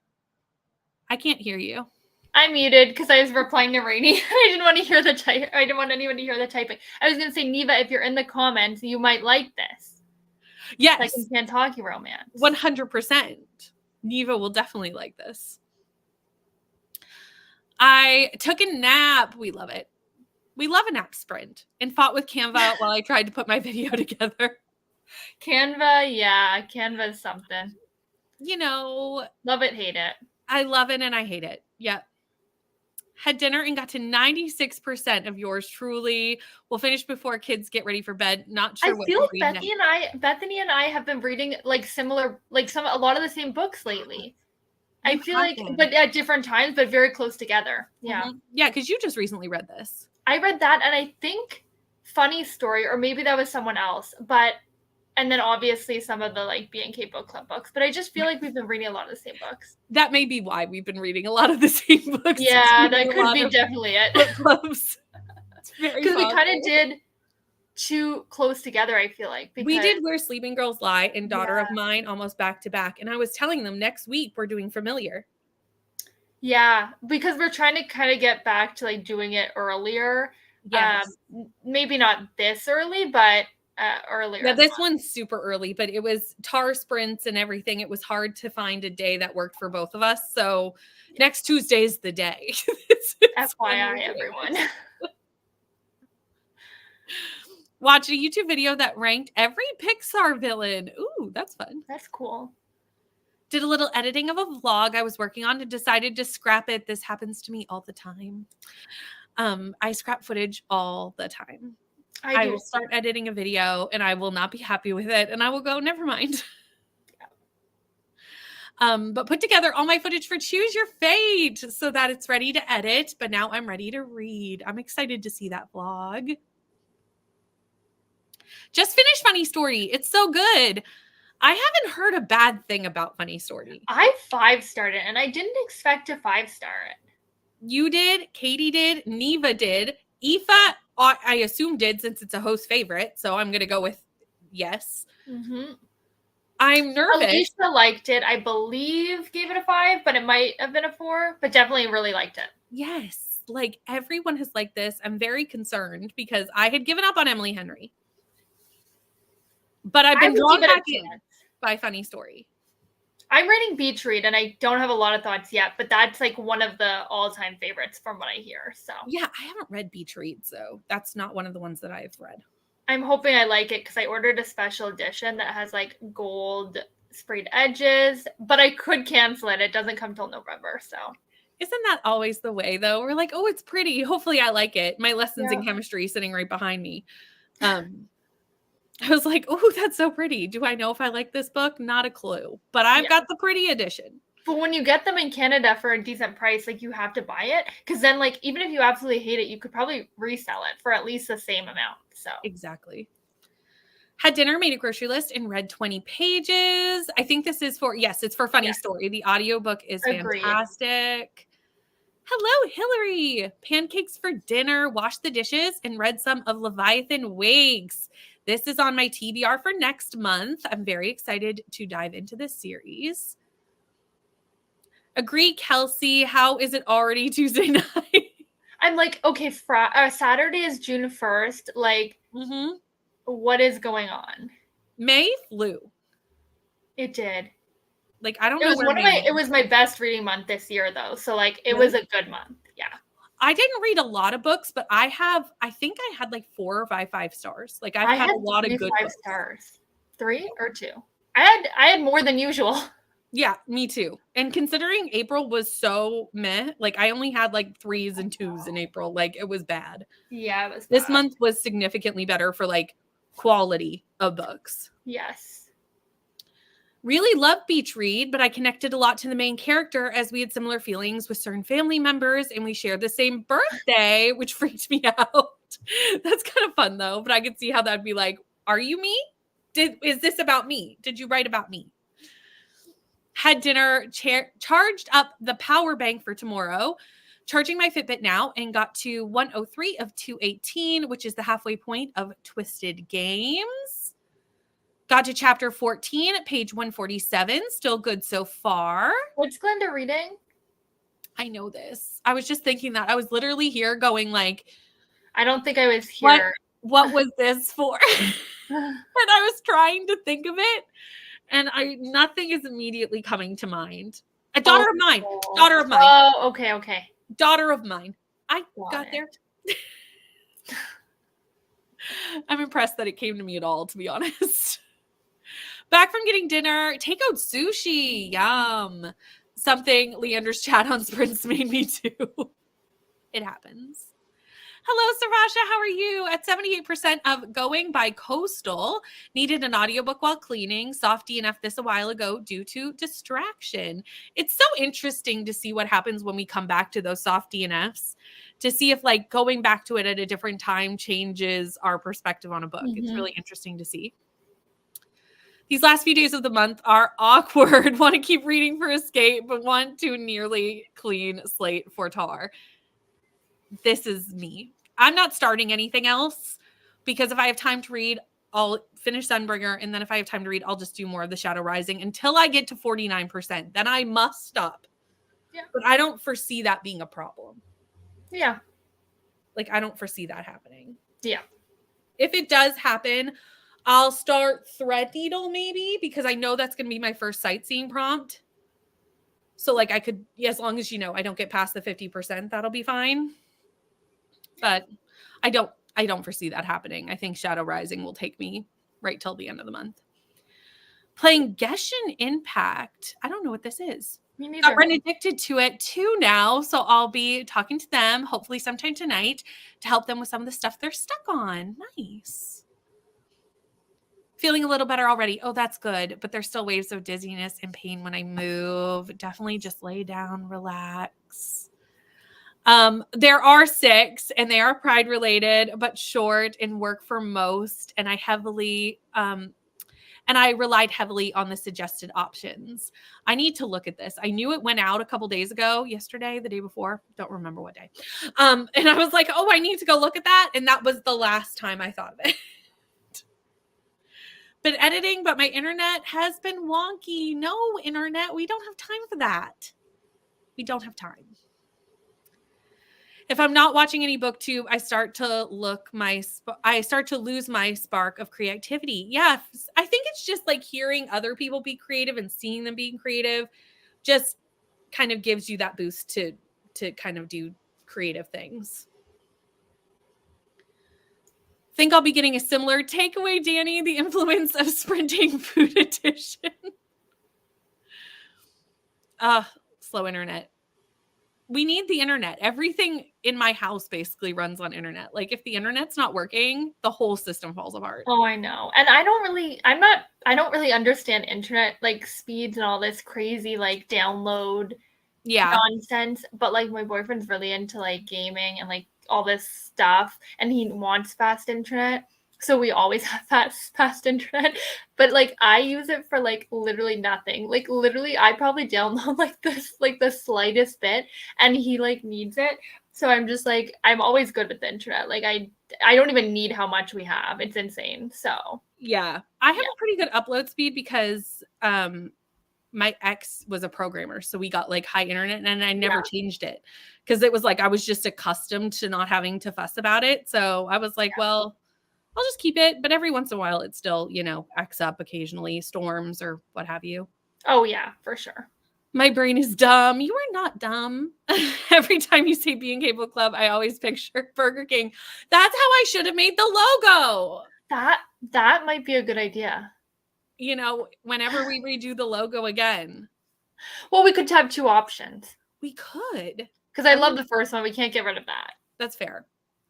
I can't hear you.
I muted because I was replying to Rainy. I didn't want to hear the type. I didn't want anyone to hear the typing. I was going to say, Neva, if you're in the comments, you might like this.
Yes.
Second chance hockey romance.
100%. Neva will definitely like this. I took a nap. We love it. We love a nap sprint and fought with Canva while I tried to put my video together.
Canva, yeah. Canva is something.
You know.
Love it, hate it.
I love it and I hate it. Yep. Had dinner and got to 96% of yours truly. We'll finish before kids get ready for bed. Not sure what
I feel like Bethany and I have been reading like similar, like a lot of the same books lately. I feel like, but at different times, but very close together. Yeah.
Mm-hmm. Yeah, because you just recently read this.
I read that, and I think Funny Story, or maybe that was someone else, and then obviously some of the like B&K Book Club books. But I just feel like we've been reading a lot of the same books.
That may be why we've been reading a lot of the same books.
Yeah, that could be definitely it.
Book clubs.
Because we kind of did too close together, I feel like.
We did Where Sleeping Girls Lie and Daughter of Mine almost back to back. And I was telling them next week we're doing Familiar.
Yeah, because we're trying to kind of get back to like doing it earlier.
Yes.
Maybe not this early, but earlier.
Yeah, this one's super early, but it was tar sprints and everything. It was hard to find a day that worked for both of us. So next Tuesday is the day.
FYI, everyone.
Watched a YouTube video that ranked every Pixar villain. Ooh, that's fun.
That's cool.
Did a little editing of a vlog I was working on and decided to scrap it. This happens to me all the time. I scrap footage all the time. I will start editing a video and I will not be happy with it. And I will go, never mind. But put together all my footage for Choose Your Fate so that it's ready to edit. But now I'm ready to read. I'm excited to see that vlog. Just finished Funny Story. It's so good. I haven't heard a bad thing about Funny Story.
I 5-starred it and I didn't expect to 5-star it.
You did, Katie did, Neva did, Aoife, I assume did since it's a host favorite. So I'm going to go with yes.
Mm-hmm.
I'm nervous.
Alicia liked it. I believe gave it a 5, but it might have been a 4, but definitely really liked it.
Yes. Like everyone has liked this. I'm very concerned because I had given up on Emily Henry. But I've been drawn back in by Funny Story.
I'm reading Beach Read and I don't have a lot of thoughts yet, but that's like one of the all-time favorites from what I hear. So
yeah, I haven't read Beach Read, so that's not one of the ones that I've read.
I'm hoping I like it because I ordered a special edition that has like gold sprayed edges, but I could cancel it. It doesn't come till November, so.
Isn't that always the way though? We're like, oh, it's pretty. Hopefully I like it. My lessons in chemistry sitting right behind me. I was like, oh, that's so pretty. Do I know if I like this book? Not a clue. But I've got the pretty edition.
But when you get them in Canada for a decent price, like you have to buy it. Because then like, even if you absolutely hate it, you could probably resell it for at least the same amount. So
exactly. Had dinner, made a grocery list, and read 20 pages. I think this is for, yes, it's for Funny Story. The audiobook is fantastic. Hello, Hillary. Pancakes for dinner, washed the dishes, and read some of Leviathan Wigs. This is on my TBR for next month. I'm very excited to dive into this series. Agree, Kelsey. How is it already Tuesday night?
I'm like, okay, Saturday is June 1st. Like, what is going on?
May flew.
It did.
Like, I don't
It
know
was
where May went.
it was my best reading month this year though. So like it
Really?
was a good month. Yeah.
I didn't read a lot of books, but I think I had like 4 or 5 stars. Like I've
I
had
had
a lot of
3
good
5
books.
stars. 3 or 2. I had more than usual.
Yeah, me too. And considering April was so meh, like I only had like 3s and 2s in April. Like it was bad.
Yeah, it was
This
bad.
month was significantly better for like quality of books.
Yes.
Really loved Beach Read, but I connected a lot to the main character as we had similar feelings with certain family members and we shared the same birthday, which freaked me out. That's kind of fun though, but I could see how that'd be like, are you me? Is this about me? Did you write about me? Had dinner, charged up the power bank for tomorrow, charging my Fitbit now, and got to 103 of 218, which is the halfway point of Twisted Games. Got to chapter 14 at page 147. Still good so far.
What's Glenda reading?
I know this. I was just thinking that. I was literally here going like,
I don't think I was here.
What was this for? And I was trying to think of it. And nothing is immediately coming to mind. A daughter of mine. Daughter of mine.
Oh, okay.
Daughter of mine. I got
it.
there. I'm impressed that it came to me at all, to be honest. Back from getting dinner, takeout sushi. Yum. Something Leander's chat on Sprints made me do. It happens. Hello, Sarasha. How are you? At 78% of Going by Coastal, needed an audiobook while cleaning. Soft DNF this a while ago due to distraction. It's so interesting to see what happens when we come back to those soft DNFs, to see if like going back to it at a different time changes our perspective on a book.
Mm-hmm.
It's really interesting to see. These last few days of the month are awkward. Want to keep reading for escape, but want to nearly clean slate for Tar. This is me. I'm not starting anything else because if I have time to read, I'll finish Sunbringer. And then if I have time to read, I'll just do more of the Shadow Rising until I get to 49%. Then I must stop.
Yeah.
But I don't foresee that being a problem.
Yeah.
Like, I don't foresee that happening.
Yeah.
If it does happen, I'll start Threadneedle maybe because I know that's going to be my first sightseeing prompt. So like I could, as long as, I don't get past the 50%, that'll be fine. But I don't foresee that happening. I think Shadow Rising will take me right till the end of the month. Playing Genshin Impact. I don't know what this is.
Me neither.
Got run addicted to it too now. So I'll be talking to them hopefully sometime tonight to help them with some of the stuff they're stuck on. Nice. Feeling a little better already. Oh, that's good. But there's still waves of dizziness and pain when I move. Definitely just lay down, relax. There are 6 and they are pride related, but short and work for most. And I relied heavily on the suggested options. I need to look at this. I knew it went out a couple days ago, yesterday, the day before. Don't remember what day. And I was like, oh, I need to go look at that. And that was the last time I thought of it. Been editing, but my internet has been wonky. No, internet. We don't have time for that. We don't have time. If I'm not watching any booktube, I start to lose my spark of creativity. Yeah, I think it's just like hearing other people be creative and seeing them being creative just kind of gives you that boost to kind of do creative things. Think I'll be getting a similar takeaway, Danny, the influence of Sprinting Food Edition. Slow internet. We need the internet. Everything in my house basically runs on internet. Like if the internet's not working, the whole system falls apart.
Oh, I know. And I don't really understand internet like speeds and all this crazy like download nonsense. But like my boyfriend's really into like gaming and like all this stuff and he wants fast internet. So we always have fast internet, but like I use it for like literally nothing. Like literally I probably download like the slightest bit and he like needs it. So I'm just like, I'm always good with the internet. Like I don't even need how much we have. It's insane. So
yeah, I have a pretty good upload speed because my ex was a programmer. So we got like high internet and I never changed it because it was like, I was just accustomed to not having to fuss about it. So I was like, well, I'll just keep it. But every once in a while, it still, acts up occasionally, storms or what have you.
Oh, yeah, for sure.
My brain is dumb. You are not dumb. Every time you say B&K Book Club, I always picture Burger King. That's how I should have made the logo.
That might be a good idea.
Whenever we redo the logo again.
Well, we could have 2 options.
We could.
Because I love the first one. We can't get rid of that.
That's fair.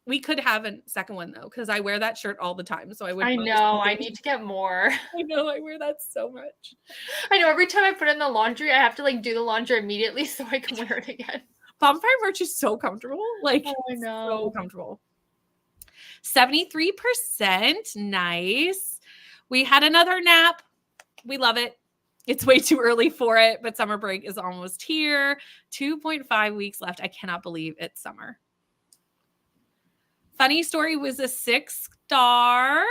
We could have a second one, though, because I wear that shirt all the time. So
I know. I need to get more.
I know. I wear that so much.
I know. Every time I put it in the laundry, I have to do the laundry immediately so I can wear it again.
Bonfire merch is so comfortable.
I know.
So comfortable. 73%. Nice. We had another nap. We love it. It's way too early for it, but summer break is almost here. 2.5 weeks left. I cannot believe it's summer. Funny Story was a 6-star.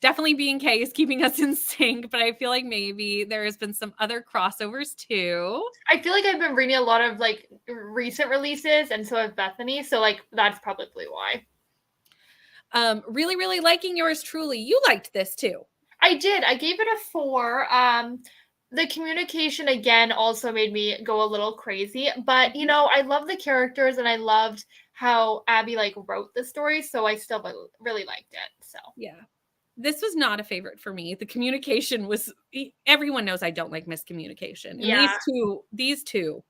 Definitely B&K is keeping us in sync, but I feel like maybe there has been some other crossovers too.
I feel like I've been reading a lot of recent releases, and so have Bethany. So that's probably why.
Really, really liking yours truly. You liked this too.
I did. I gave it a 4. The communication again also made me go a little crazy, but I love the characters and I loved how Abby wrote the story, so I still really liked it. So
yeah, this was not a favorite for me. The communication was. Everyone knows I don't like miscommunication. And
yeah,
these two,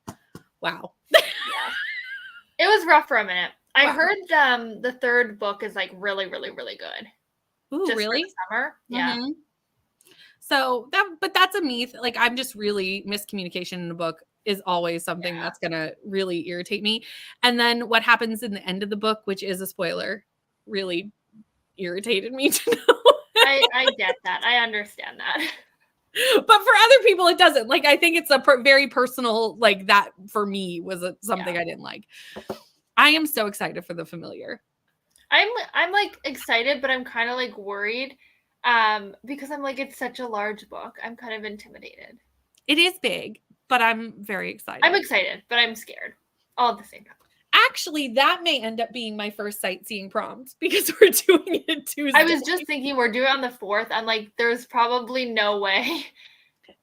wow.
Yeah. It was rough for a minute. I heard the 3rd book is really, really, really good.
Ooh,
just
really?
for the summer. Yeah.
Mm-hmm. So that's a me. I'm just really miscommunication in a book is always something that's gonna really irritate me. And then what happens in the end of the book, which is a spoiler, really irritated me to know.
I get that. I understand that.
But for other people, it doesn't. I think it's a very personal. That for me was something I didn't like. I am so excited for The Familiar.
I'm excited, but I'm kind of worried because I'm it's such a large book. I'm kind of intimidated.
It is big, but I'm very excited.
I'm excited, but I'm scared all at the same time.
Actually, that may end up being my first sightseeing prompt because we're doing it Tuesday.
I was just thinking we're doing it on the 4th. I'm there's probably no way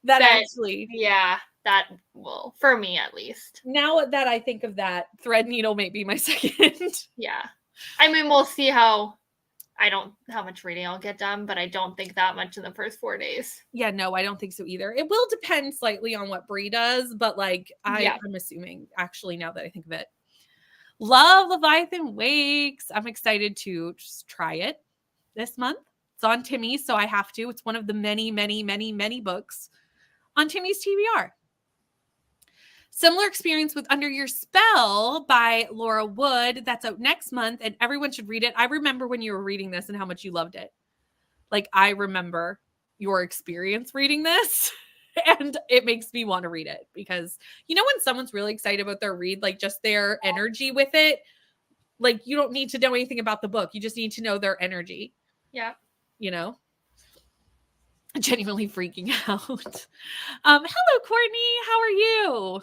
that actually.
Yeah, that will, for me at least.
Now that I think of that, Threadneedle may be my second.
Yeah. I mean, we'll see how much reading I'll get done, but I don't think that much in the first 4 days.
Yeah, no, I don't think so either. It will depend slightly on what Brie does, but I'm assuming actually now that I think of it. Love Leviathan Wakes. I'm excited to just try it this month. It's on Timmy, so I have to. It's one of the many, many, many, many books on Timmy's TBR. Similar experience with Under Your Spell by Laura Wood. That's out next month, and everyone should read it. I remember when you were reading this and how much you loved it. I remember your experience reading this, and it makes me want to read it because, when someone's really excited about their read, just their energy with it, you don't need to know anything about the book. You just need to know their energy.
Yeah.
Genuinely freaking out. Hello, Courtney. How are you?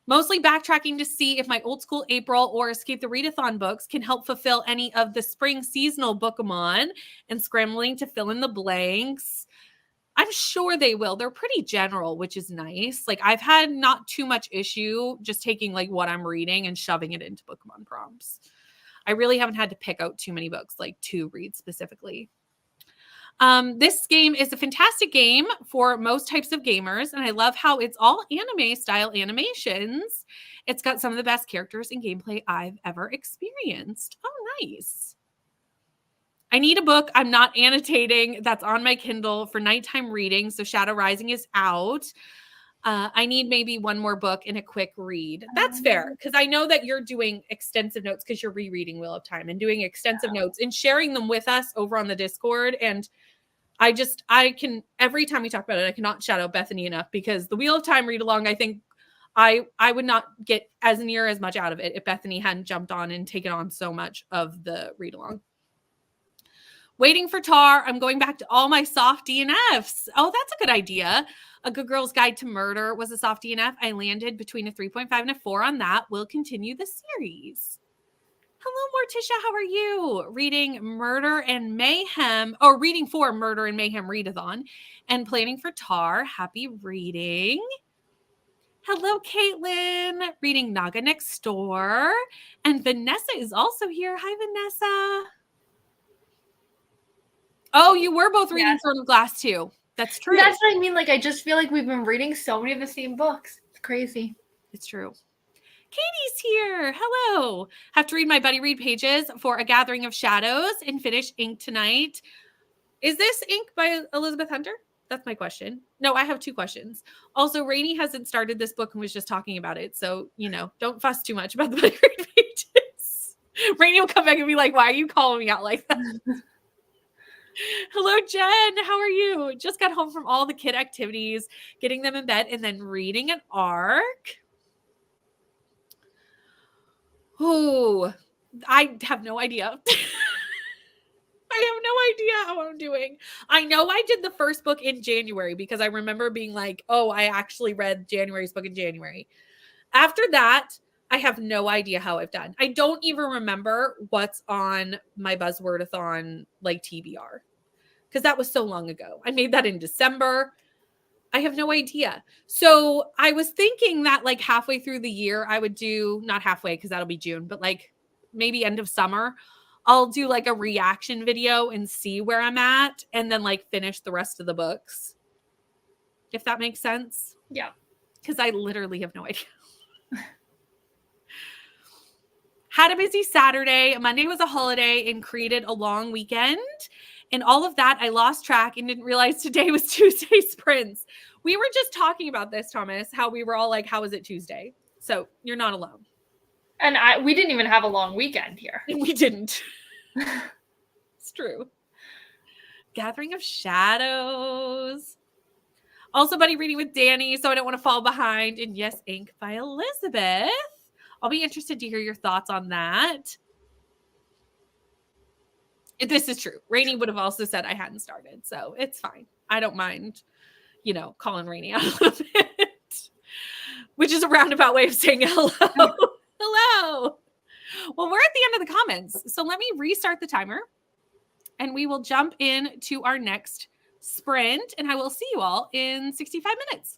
Mostly backtracking to see if my Old School April or Escape the Readathon books can help fulfill any of the spring seasonal Bookemon and scrambling to fill in the blanks. I'm sure they will. They're pretty general, which is nice. I've had not too much issue just taking what I'm reading and shoving it into Bookemon prompts. I really haven't had to pick out too many books to read specifically. This game is a fantastic game for most types of gamers, and I love how it's all anime-style animations. It's got some of the best characters and gameplay I've ever experienced. Oh, nice. I need a book I'm not annotating that's on my Kindle for nighttime reading, so Shadow Rising is out. I need maybe one more book and a quick read. That's fair, because I know that you're doing extensive notes because you're rereading Wheel of Time and doing extensive notes and sharing them with us over on the Discord. And I can, every time we talk about it, I cannot shout out Bethany enough because the Wheel of Time read along, I think I would not get near as much out of it if Bethany hadn't jumped on and taken on so much of the read along. Waiting for Tar. I'm going back to all my soft DNFs. Oh, that's a good idea. A Good Girl's Guide to Murder was a soft DNF. I landed between a 3.5 and a 4 on that. We'll continue the series. Hello, Morticia. How are you? Reading Murder and Mayhem, or reading for Murder and Mayhem Readathon, and planning for Tar. Happy reading. Hello, Caitlin. Reading Naga Next Door. And Vanessa is also here. Hi, Vanessa. Oh, you were both reading
Yes.
Throne of Glass too. That's true.
That's what I mean. Like, I just feel like we've been reading so many of the same books. It's crazy.
It's true. Katie's here. Hello. Have to read my buddy read pages for A Gathering of Shadows and finish Ink tonight. Is this Ink by Elizabeth Hunter? That's my question. No, I have two questions. Also, Rainey hasn't started this book and was just talking about it. So, don't fuss too much about the buddy read pages. Rainey will come back and be like, why are you calling me out like that? Hello, Jen. How are you? Just got home from all the kid activities, getting them in bed, and then reading an arc. Oh, I have no idea. I have no idea how I'm doing. I know I did the first book in January because I remember being like, oh, I actually read January's book in January. After that, I have no idea how I've done. I don't even remember what's on my Buzzwordathon like TBR because that was so long ago. I made that in December. I have no idea. So I was thinking that like halfway through the year, I would do, not halfway because that'll be June, but like maybe end of summer, I'll do like a reaction video and see where I'm at and then like finish the rest of the books. If that makes sense.
Yeah.
Because I literally have no idea. Had a busy Saturday. Monday was a holiday and created a long weekend. And all of that, I lost track and didn't realize today was Tuesday sprints. We were just talking about this, Thomas, how we were all like, how is it Tuesday? So you're not alone.
And we didn't even have a long weekend here.
We didn't. It's true. Gathering of Shadows. Also, buddy reading with Danny, so I don't want to fall behind. And yes, Ink by Elizabeth. I'll be interested to hear your thoughts on that. This is true. Rainey would have also said I hadn't started, so it's fine. I don't mind, calling Rainey out a little bit, which is a roundabout way of saying hello. Hello. Well, we're at the end of the comments, so let me restart the timer, and we will jump into our next sprint, and I will see you all in 65 minutes.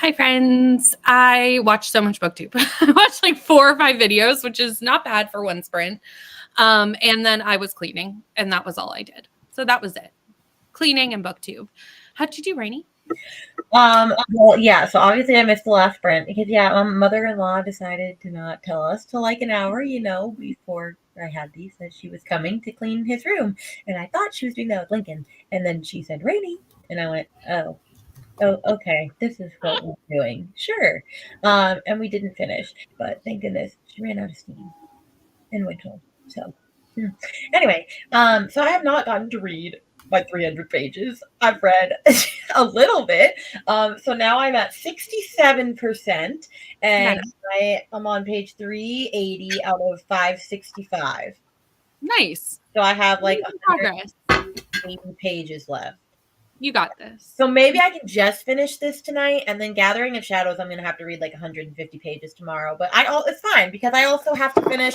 Hi, friends. I watched so much BookTube. I watched like 4 or 5 videos, which is not bad for one sprint. And then I was cleaning, and that was all I did. So that was it. Cleaning and BookTube. How'd you do, Rainey?
Well, yeah, so obviously I missed the last sprint because my mother-in-law decided to not tell us till like an hour, before I had these, that she was coming to clean his room. And I thought she was doing that with Lincoln. And then she said, Rainey. And I went, oh, okay, this is what we're doing. Sure. And we didn't finish, but thank goodness she ran out of steam and went home. So anyway, so I have not gotten to read my 300 pages. I've read a little bit. So now I'm at 67%, and
Nice.
I am on page 380 out of 565.
Nice.
So I have like
Progress.
180 pages left.
You got this.
So maybe I can just finish this tonight, and then Gathering of Shadows, I'm going to have to read like 150 pages tomorrow. But it's fine because I also have to finish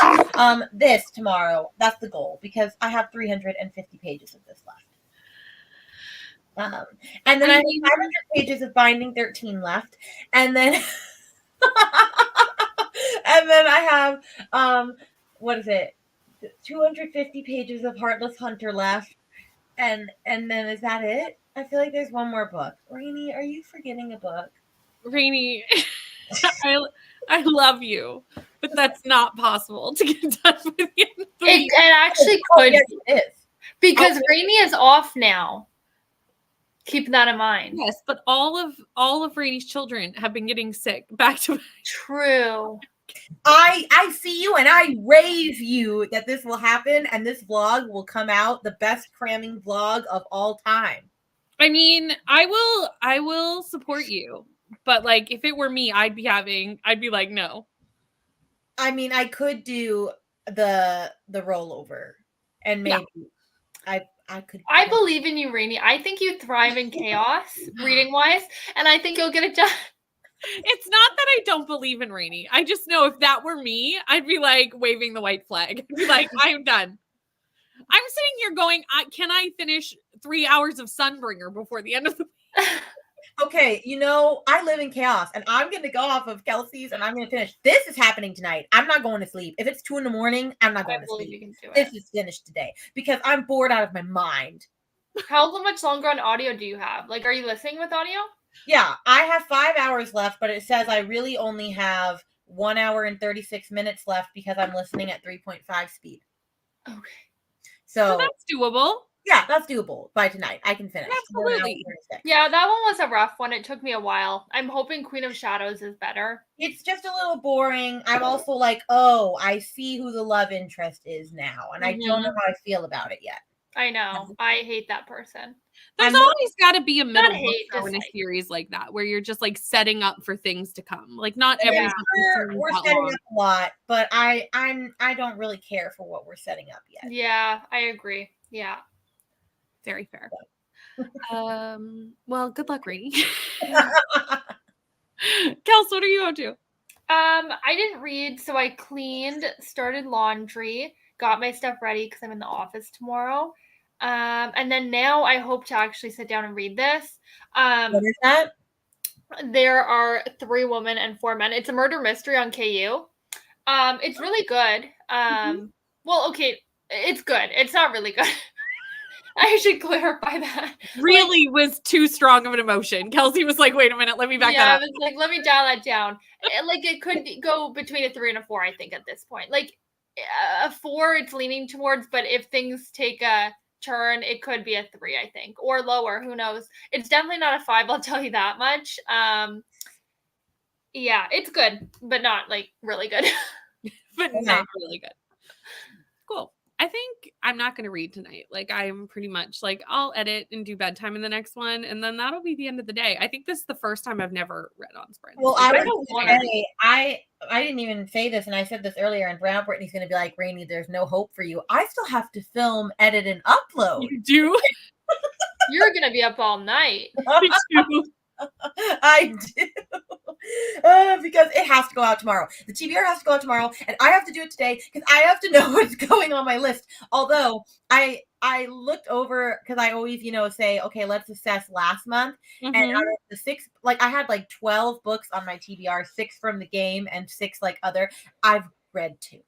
this tomorrow. That's the goal because I have 350 pages of this left. And then I have 500 pages of Binding 13 left, and then and then I have 250 pages of Heartless Hunter left, and then is that it? I feel like there's one more book. Rainey, are you forgetting a book?
Rainey, I love you, but that's not possible to get done with the end of the week.
It actually could
Yes, it is.
because Rainey is off now. Keep that in mind.
Yes, but all of Rainey's children have been getting sick back to back.
True.
I see you and I rave you that this will happen and this vlog will come out the best cramming vlog of all time.
I mean, I will support you, but like if it were me, I'd be like, no.
I mean, I could do the rollover, and maybe I could.
I believe in you, Rainey. I think you thrive in chaos, reading wise, and I think you'll get it done.
It's not that I don't believe in Rainey. I just know if that were me, I'd be like waving the white flag. I'd be like, I'm done. I'm sitting here going, can I finish 3 hours of Sunbringer before the end of the week?
Okay, I live in chaos, and I'm going to go off of Kelsey's, and I'm going to finish. This is happening tonight. I'm not going to sleep. If it's 2 a.m, I'm not going to sleep.
You can do
This
it.
is finished today because I'm bored out of my mind.
How much longer on audio do you have? Like, are you listening with audio?
Yeah, I have 5 hours left, but it says I really only have 1 hour and 36 minutes left because I'm listening at 3.5 speed.
Okay.
So that's doable.
Yeah, that's doable by tonight. I can finish.
Absolutely.
Yeah, that one was a rough one. It took me a while. I'm hoping Queen of Shadows is better.
It's just a little boring. I'm also like, oh, I see who the love interest is now, and I don't know how I feel about it yet.
I know. I hate that person.
There's always got to be a middle
hate,
in a series like that where you're just like setting up for things to come. Like not every
we're setting up a lot, but I don't really care for what we're setting up yet.
Yeah, I agree. Yeah.
Very fair. Well, good luck, Rainey. Kels, what are you up to?
I didn't read, so I cleaned, started laundry, got my stuff ready because I'm in the office tomorrow. And then now I hope to actually sit down and read this.
What is that?
There are 3 women and 4 men. It's a murder mystery on KU. It's really good. Well, okay, it's good. It's not really good. I should clarify that.
Really was too strong of an emotion. Kelsey was like, wait a minute, let me back that up.
I was like, let me dial that down. Like, it could go between a 3 and a 4, I think, at this point. Like, a 4, it's leaning towards, but if things take a turn, it could be a 3, I think, or lower. Who knows? It's definitely not a 5, I'll tell you that much. Yeah, it's good, but not, like, really good.
But not really good. Cool. I think I'm not going to read tonight. Like I'm pretty much like I'll edit and do bedtime in the next one, and then that'll be the end of the day. I think this is the first time I've never read on Sprint.
Well, I didn't even say this, and I said this earlier. And Brown Brittany's going to be like, Rainey, there's no hope for you. I still have to film, edit, and upload.
You do?
You're going to be up all night.
I do. Because it has to go out tomorrow. The TBR has to go out tomorrow, and I have to do it today because I have to know what's going on my list. Although I looked over because I always, say, okay, let's assess last month. And out of the 6, like I had like 12 books on my TBR, 6 from the game and 6 like other. I've read 2.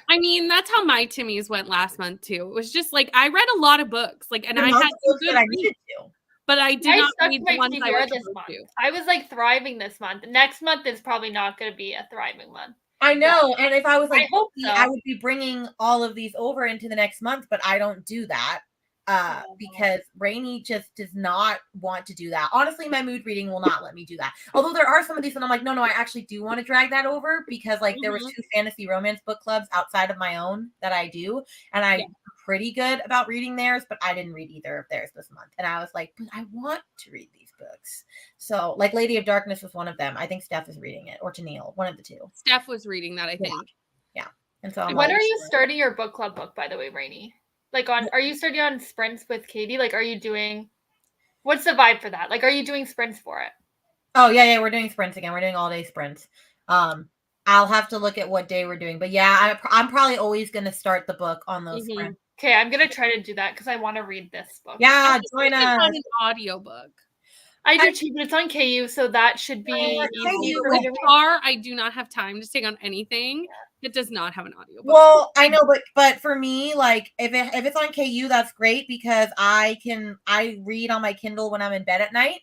I mean, that's how my Timmy's went last month too. It was just like I read a lot of books, like, and I had some
books
good
that I
reads,
needed to.
but I did not
stuck
read
to
the
my
ones I
TBR
was
this
supposed
month.
to.
I was like thriving this month. Next month is probably not going to be a thriving month.
I know, and if I was like,
I hope so.
I would be bringing all of these over into the next month, but I don't do that because Rainy just does not want to do that. Honestly, my mood reading will not let me do that. Although there are some of these that I'm like, no, I actually do want to drag that over because like there was 2 fantasy romance book clubs outside of my own that I do, and I'm pretty good about reading theirs, but I didn't read either of theirs this month. And I was like, but I want to read these books. So like Lady of Darkness was one of them. I think Steph is reading it, or Tennille, one of the 2.
Steph was reading that, I think.
Yeah. And so I'm
when
like,
are you starting your book club book, by the way, Rainy? Like are you starting on sprints with Katie? Like are you doing, what's the vibe for that? Like are you doing sprints for it?
Oh yeah, we're doing sprints again. We're doing all day sprints. I'll have to look at what day we're doing, but yeah, I'm probably always going to start the book on those sprints.
Okay, I'm going to try to do that because I want to read this book.
Yeah, join us.
It's on an audiobook.
I do too, but it's on KU, so that should be easy for me to read.
I do not have time to take on anything that does not have an audiobook.
Well, I know, but for me, like if it's on KU, that's great because I read on my Kindle when I'm in bed at night.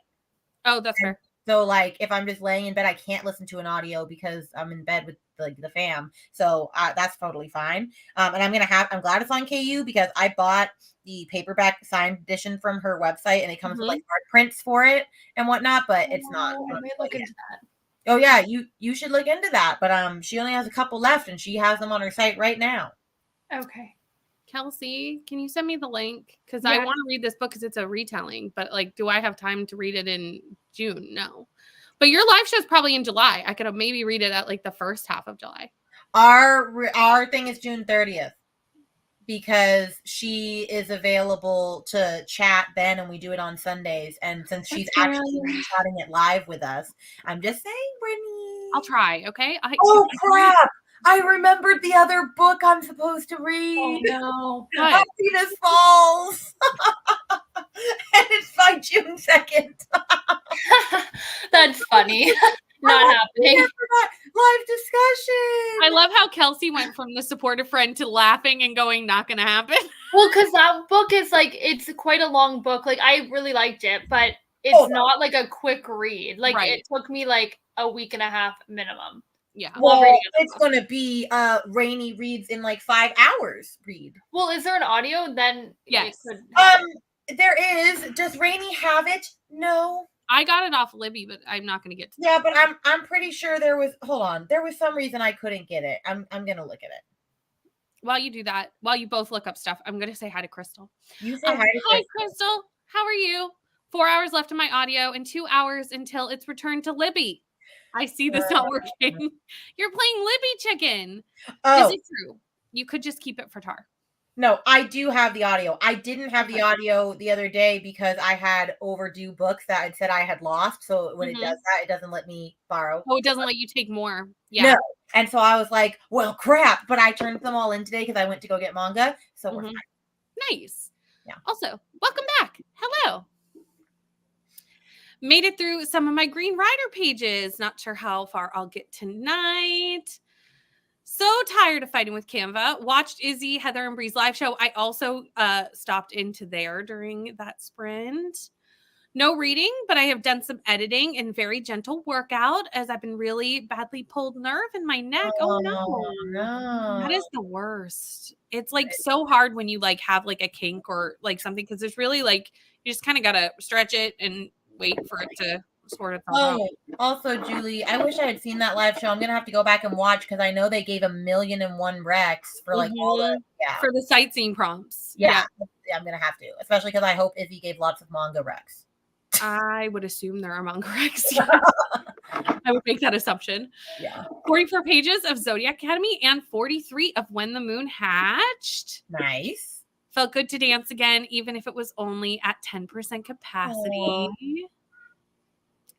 Oh, that's fair.
So like if I'm just laying in bed, I can't listen to an audio because I'm in bed with the fam. So that's totally fine. And I'm glad it's on KU because I bought the paperback signed edition from her website and it comes with like hard prints for it and whatnot, but it's not.
I might look into that.
Oh yeah, you should look into that. But she only has a couple left and she has them on her site right now.
Okay.
Kelsey, can you send me the link? Because I want to read this book because it's a retelling. But like, do I have time to read it in June? No. But your live show is probably in July. I could maybe read it at like the first half of July.
Our thing is June 30th because she is available to chat then, and we do it on Sundays. And since she's actually chatting it live with us, I'm just saying, Brittany.
I'll try. Okay.
Crap! I remembered the other book I'm supposed to read.
Oh no!
Happiness Falls, and it's by June 2nd.
That's funny. Not happening.
Live discussion.
I love how Kelsey went from the supportive friend to laughing and going, not going to happen.
Well, because that book is like, it's quite a long book. Like, I really liked it, but it's not like a quick read. Like, it took me like a week and a half minimum.
Yeah.
Well, it's going to be Rainy reads in like 5 hours read.
Well, is there an audio? Then
yes.
There is. Does Rainy have it? No.
I got it off Libby, but I'm not going to get to
that. Yeah, but I'm pretty sure there was some reason I couldn't get it. I'm going to look at it.
While you do that, while you both look up stuff, I'm going to say hi to Crystal.
You say hi to Crystal.
Hi, Crystal. How are you? 4 hours left of my audio and 2 hours until it's returned to Libby. I see this not working. You're playing Libby Chicken. Is it true? You could just keep it for Tar.
No, I do have the audio. I didn't have the audio the other day because I had overdue books that I said I had lost. So when it does that, it doesn't let me borrow.
Oh, it doesn't let you take more. Yeah.
No. And so I was like, well, crap. But I turned them all in today because I went to go get manga. So we're fine.
Nice.
Yeah.
Also, welcome back. Hello. Made it through some of my Green Rider pages. Not sure how far I'll get tonight. So tired of fighting with Canva. Watched Izzy, Heather, and Bree's live show. I also stopped into there during that sprint. No reading, but I have done some editing and very gentle workout as I've been really badly pulled nerve in my neck. Oh no. That is the worst. It's like so hard when you like have like a kink or like something because it's really like you just kind of gotta stretch it and wait for it to sort of out.
Also, Julie, I wish I had seen that live show. I'm gonna have to go back and watch because I know they gave 1,000,001 Recs for like all the
for the sightseeing prompts.
Yeah, I'm gonna have to, especially because I hope Izzy gave lots of manga Recs.
I would assume there are manga Recs. I would make that assumption.
Yeah.
44 pages of Zodiac Academy and 43 of When the Moon Hatched.
Nice.
Felt good to dance again, even if it was only at 10% capacity.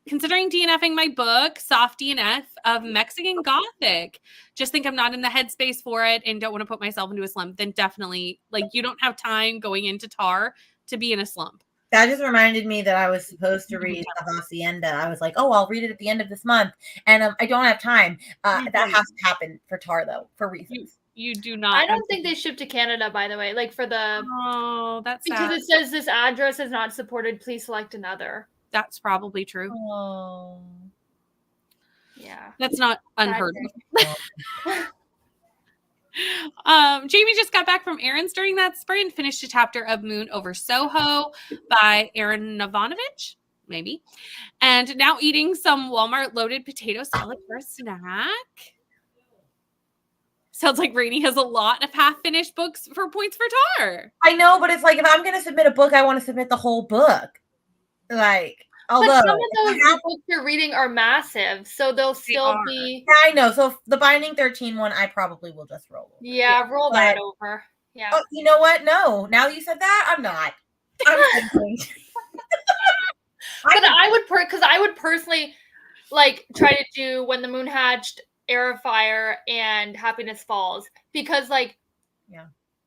Considering DNFing my book, Soft DNF of Mexican Gothic. Just think I'm not in the headspace for it and don't want to put myself into a slump. Then definitely, like, you don't have time going into TAR to be in a slump.
That just reminded me that I was supposed to read The Hacienda. I was like, oh, I'll read it at the end of this month. And I don't have time. That has to happen for TAR, though, for reasons.
You do not.
I don't think they ship to Canada, by the way. Like for the
that's
because
sad.
it says this address is not supported. Please select another.
That's probably true.
Oh.
Yeah.
That's not unheard
Oh.
of. Jamie just got back from errands during that sprint, finished a chapter of Moon Over Soho by Aaron Navanovich, maybe, and now eating some Walmart loaded potato salad for a snack. Sounds like Rainey has a lot of half-finished books for points for TAR.
I know, but it's like if I'm going to submit a book, I want to submit the whole book. Like, although
But some of those books you're reading are massive, so they'll still be.
Yeah, I know. So the Binding 13 one, I probably will just roll over.
Yeah, roll that over. Yeah.
Oh, you know what? No. Now you said that, I'm not. I'm thinking.
But I would personally like try to do When the Moon Hatched, Air of Fire, and Happiness Falls, because like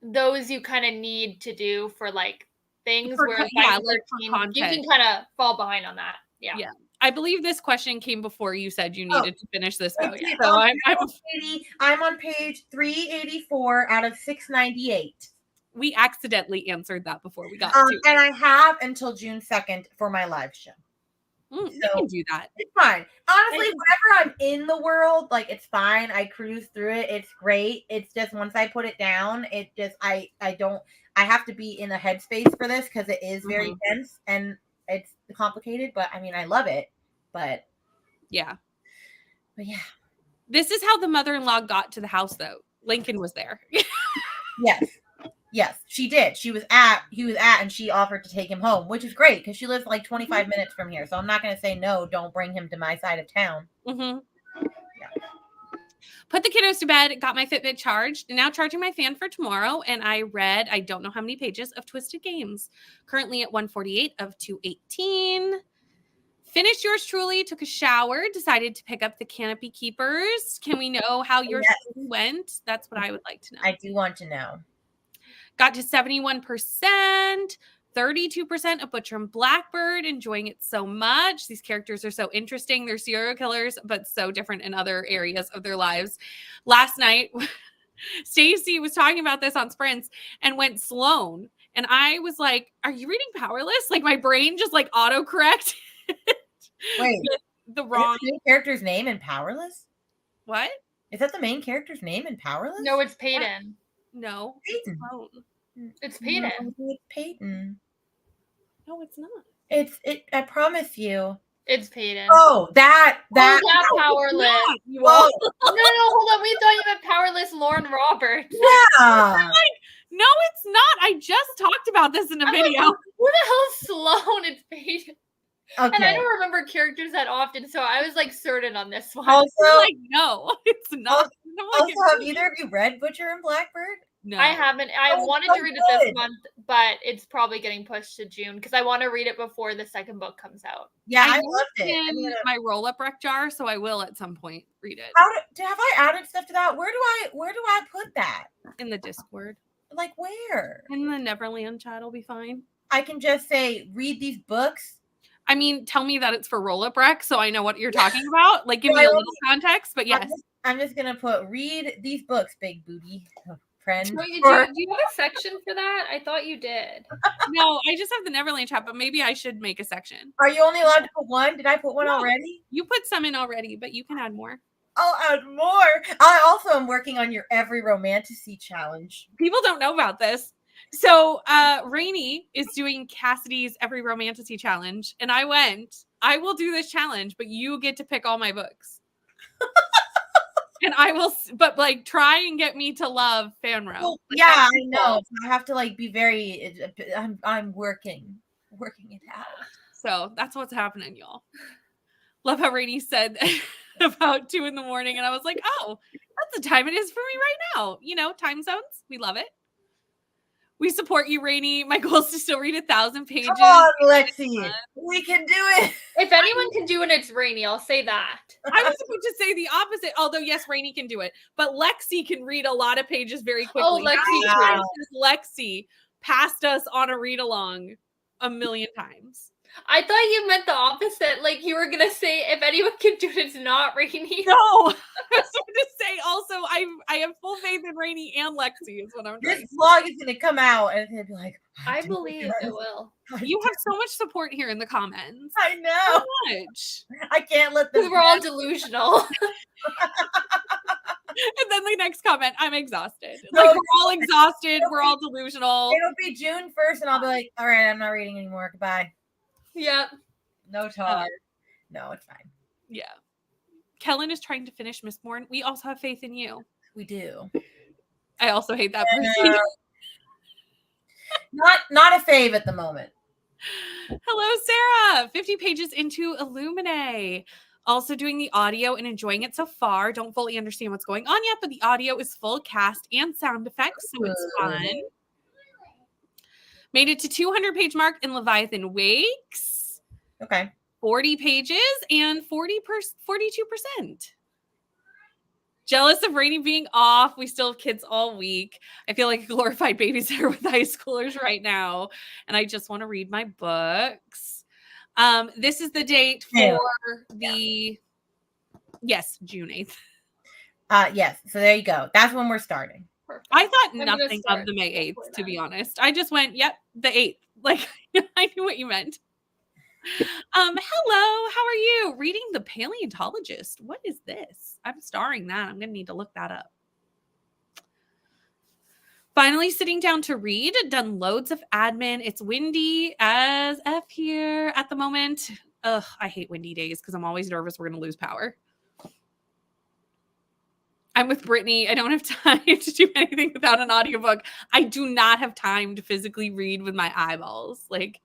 those you kind of need to do for like things where
like
you can kind of fall behind on that. Yeah.
I believe this question came before you said you needed to finish this book.
So I'm on page 384 out of 698.
We accidentally answered that before we got to it.
And I have until June 2nd for my live show.
You can do that.
It's fine. Honestly, whenever I'm in the world, like it's fine. I cruise through it. It's great. It's just once I put it down, it just I have to be in a headspace for this because it is very dense and it's complicated. But I mean, I love it. But
yeah.
This
is how the mother-in-law got to the house, though. Lincoln was there.
Yes, she did. He was at, and she offered to take him home, which is great because she lives like 25 minutes from here. So I'm not going to say no. Don't bring him to my side of town.
Yeah. Put the kiddos to bed. Got my Fitbit charged. And now charging my fan for tomorrow. And I read, I don't know how many pages of Twisted Games. Currently at 148 of 218. Finished yours truly. Took a shower. Decided to pick up the Canopy Keepers. Can we know how yours went? That's what I would like to know.
I do want to know.
Got to 71%, 32% of Butcher and Blackbird, enjoying it so much. These characters are so interesting. They're serial killers, but so different in other areas of their lives. Last night, Stacey was talking about this on Sprints and went Sloan. And I was like, are you reading Powerless? Like my brain just like autocorrect.
Wait,
the wrong
is the main character's name in Powerless?
What?
Is that the main character's name in Powerless?
No, it's Peyton.
No,
Peyton.
It's Peyton.
No, it's Peyton.
No, it's not.
I promise you.
It's Peyton.
Oh, that
Powerless.
Yeah.
Whoa.
No, hold on. We thought you meant Powerless Lauren Roberts.
Yeah.
No, it's not. I just talked about this in a video.
Like, who the hell's Sloan? It's Peyton.
Okay.
And I don't remember characters that often, so I was like certain on this one.
Also,
like, no, it's not.
Also, have either of you read Butcher and Blackbird?
No.
I haven't. I wanted to read it this month, but it's probably getting pushed to June because I want to read it before the second book comes out.
Yeah, I
loved
it.
In my roll-up rec jar, so I will at some point read it.
Have I added stuff to that? Where do I put that?
In the Discord.
Like where?
In the Neverland chat will be fine.
I can just say, read these books.
I mean, tell me that it's for roll-up rec so I know what you're talking about. Like, give me a little context, but yes.
I'm just going to put, read these books, big booty friend.
Do you have a section for that? I thought you did.
No, I just have the Neverland chat, but maybe I should make a section.
Are you only allowed to put one? Did I put one already?
You put some in already, but you can add more.
I'll add more. I also am working on your Every Romantasy challenge.
People don't know about this. So Rainey is doing Cassidy's Every Romantasy challenge. And I will do this challenge, but you get to pick all my books. And I will, but like try and get me to love Fanro.
Well, yeah, I know. I have to like be very, I'm working it out.
So that's what's happening, y'all. Love how Rainey said about 2 a.m. and I was like, oh, that's the time it is for me right now. You know, time zones. We love it. We support you, Rainy. My goal is to still read 1,000 pages.
Come on, Lexi. We can do it.
If anyone can do it, it's Rainy. I'll say that.
I was about to say the opposite, although yes, Rainy can do it, but Lexi can read a lot of pages very quickly.
Oh, Lexi
How many
can.
times has Lexi passed us on a read along a million times.
I thought you meant the opposite. Like you were gonna say, if anyone can do it, it's not Rainy.
No, I was going to say also I have full faith in Rainy and Lexi is what I'm trying.
This vlog is gonna come out and it's gonna be like,
I
do
believe
this.
it will.
You have so much support here in the comments.
I
So
know.
much.
I can't let them.
Because we're all delusional.
And then the next comment, I'm exhausted.
No,
Like we're all exhausted. We're all delusional.
It'll be June 1st, and I'll be like, all right, I'm not reading anymore. Goodbye.
Yep.
No talk. No, it's fine.
Yeah. Kellen is trying to finish Miss Bourne. We also have faith in you.
We do.
I also hate that person.
Not a fave at the moment.
Hello, Sarah. 50 pages into Illuminae. Also doing the audio and enjoying it so far. Don't fully understand what's going on yet, but the audio is full cast and sound effects, so it's fun. Made it to 200-page mark in Leviathan Wakes.
Okay.
40 pages and 42%. Jealous of Rainy being off. We still have kids all week. I feel like a glorified babysitter with high schoolers right now. And I just want to read my books. This is the date for the, yes, June 8th.
Yes. So there you go. That's when we're starting.
Perfect.
I thought
I'm gonna
nothing
start
of the May 8th,
before
to be
that.
honest. I just went, yep, the 8th. Like, I knew what you meant. Hello, how are you? Reading The Paleontologist. What is this? I'm starring that. I'm gonna need to look that up. Finally sitting down to read. Done loads of admin. It's windy as F here at the moment. Ugh, I hate windy days because I'm always nervous we're gonna lose power. I'm with Brittany. I don't have time to do anything without an audiobook. I do not have time to physically read with my eyeballs. Like,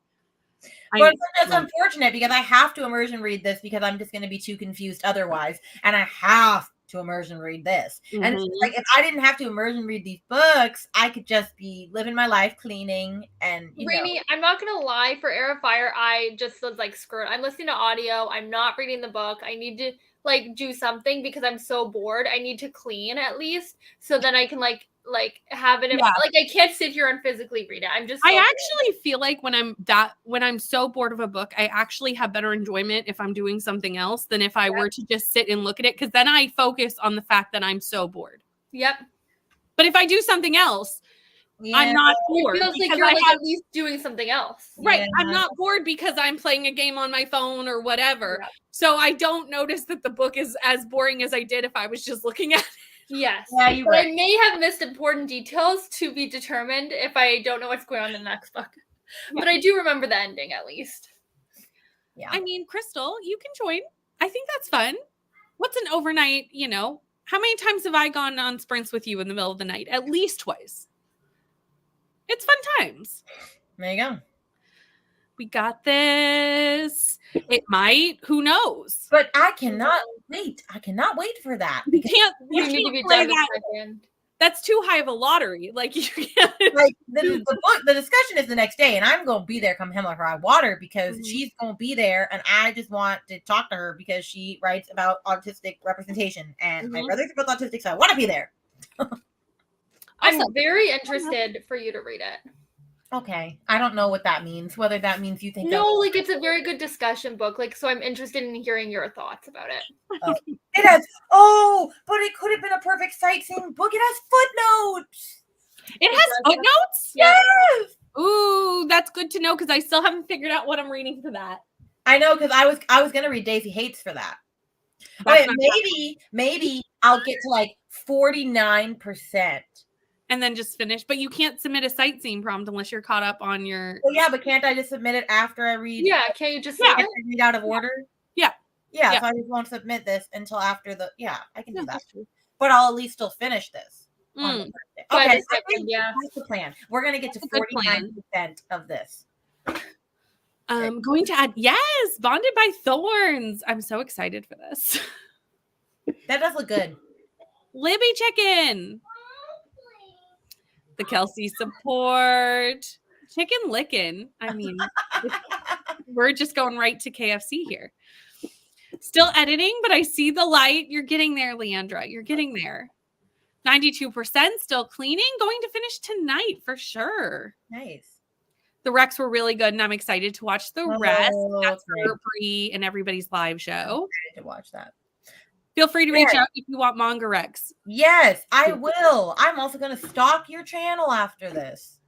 But that's unfortunate because I have to immersion read this because I'm just going to be too confused otherwise. And I have to immersion read this. And it's like, if I didn't have to immersion read these books, I could just be living my life cleaning and, you know.
Rainy, I'm not gonna lie, for Air of Fire, I just was like, screw it. I'm listening to audio. I'm not reading the book. I need to like do something because I'm so bored. I need to clean at least so then I can like have it in,
Yeah.
like I can't sit here and physically read it. I'm just
I
so bored.
actually feel like when I'm so bored of a book, I actually have better enjoyment if I'm doing something else than if I were to just sit and look at it, because then I focus on the fact that I'm so bored.
Yep.
But if I do something else, I'm not bored.
It feels like
because
you're
I
like
have-
at least doing something else.
Right.
Yeah.
I'm not bored because I'm playing a game on my phone or whatever.
Yeah.
So I don't notice that the book is as boring as I did if I was just looking at it.
Yes.
Yeah, you're
But
right.
I may have missed important details to be determined if I don't know what's going on in the next book. But I do remember the ending at least.
Yeah.
I mean, Crystal, you can join. I think that's fun. What's an overnight, how many times have I gone on sprints with you in the middle of the night? At least twice. It's fun times.
There you go.
We got this. It might. Who knows?
But I cannot wait. I cannot wait for that.
You
Because
can't.
You
You
need to
can't
be
play
done
that.
in a second.
That's too high of a lottery. Like you can't.
like the book, the discussion is the next day, and I'm going to be there come hell or high water because
Mhm.
she's going to be there, and I just want to talk to her because she writes about autistic representation, and my
Mhm.
brother's about autistic, so I want to be there.
I'm
Awesome.
very interested for you to read it.
Okay, I don't know what that means. Whether that means you think
No, like it's a very good discussion book. Like, so I'm interested in hearing your thoughts about it.
it has. Oh, but it could have been a perfect sightseeing book. It has footnotes.
It has footnotes.
Yeah.
Yes.
Ooh, that's good to know because I still haven't figured out what I'm reading for that.
I know because I was gonna read Daisy Hates for that.
That's
But
not
maybe I'll get to like 49%.
and then just finish. But you can't submit a sightseeing prompt unless you're caught up on your.
Well, yeah, but can't I just submit it after I read?
Yeah, can you just
Yeah.
After I read out of order.
Yeah.
Yeah.
Yeah.
So I just won't submit this until after the. Yeah, I can do that.
that's true.
But I'll at least still finish this. On the
Mm.
Thursday.
By
Okay,
the
so I
second,
think
yeah.
that's the plan. We're gonna get to
That's a good plan.
49% of this.
Going to add yes, Bonded by Thorns. I'm so excited for this.
That does look good.
Libby check-in. the Kelsey support, chicken licking. I mean, we're just going right to KFC here. Still editing, but I see the light. You're getting there, Leandra. You're getting there. 92% still cleaning. Going to finish tonight for sure.
Nice.
The Recs were really good, and I'm excited to watch the rest. That's
great.
for Brie and everybody's live show.
I'm excited to watch that.
Feel free to reach out if you want manga Recs.
Yes, I will. I'm also going to stalk your channel after this.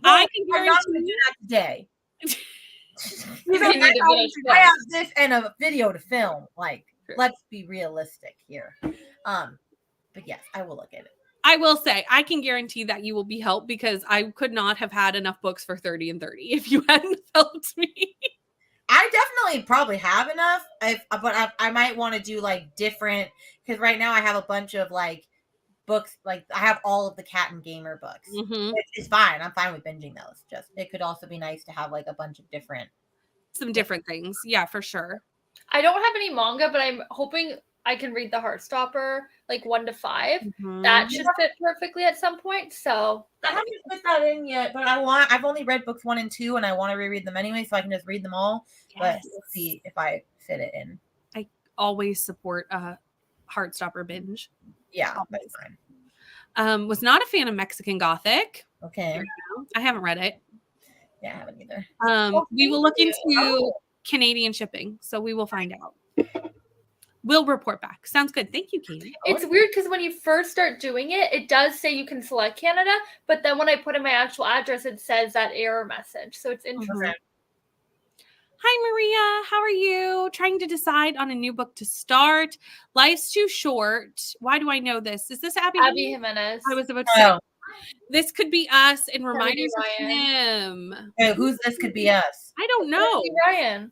Well, I can
I'm not
guarantee
going to do that today.
You need to finish
I have
this.
this and a video to film. Like,
True.
let's be realistic here. But yes, I will look at it.
I will say, I can guarantee that you will be helped because I could not have had enough books for 30 and 30 if you hadn't helped me.
I definitely probably have enough, but I might want to do like different, because right now I have a bunch of like books, like I have all of the Cat and Gamer books.
Mm-hmm.
It's fine. I'm fine with binging those. Just it could also be nice to have like a bunch of different.
Some different things. Yeah, for sure.
I don't have any manga, but I'm hoping I can read the Heartstopper like 1 to 5.
Mm-hmm.
That should fit perfectly at some point. So
I haven't put that in yet, but I've only read books 1 and 2, and I want to reread them anyway, so I can just read them all.
Yes.
But we'll see if I fit it in.
Always support a Heartstopper binge.
Yeah,
Always.
that's fine.
Was not a fan of Mexican Gothic.
Okay.
I haven't read it.
Yeah, I haven't either.
We will look into
Oh.
Canadian shipping, so we will find out. We'll report back. Sounds good. Thank you, Katie.
it's weird because when you first start doing it, it does say you can select Canada, but then when I put in my actual address, it says that error message. So it's interesting.
Okay.
Hi, Maria. How are you? Trying to decide on a new book to start. Life's too short. Why do I know this? Is this Abby?
Abby Jimenez.
I was about to say.
Oh,
This could be us and reminders of
Ryan.
him.
okay, who's this? Could be us.
I don't know.
Kennedy Ryan.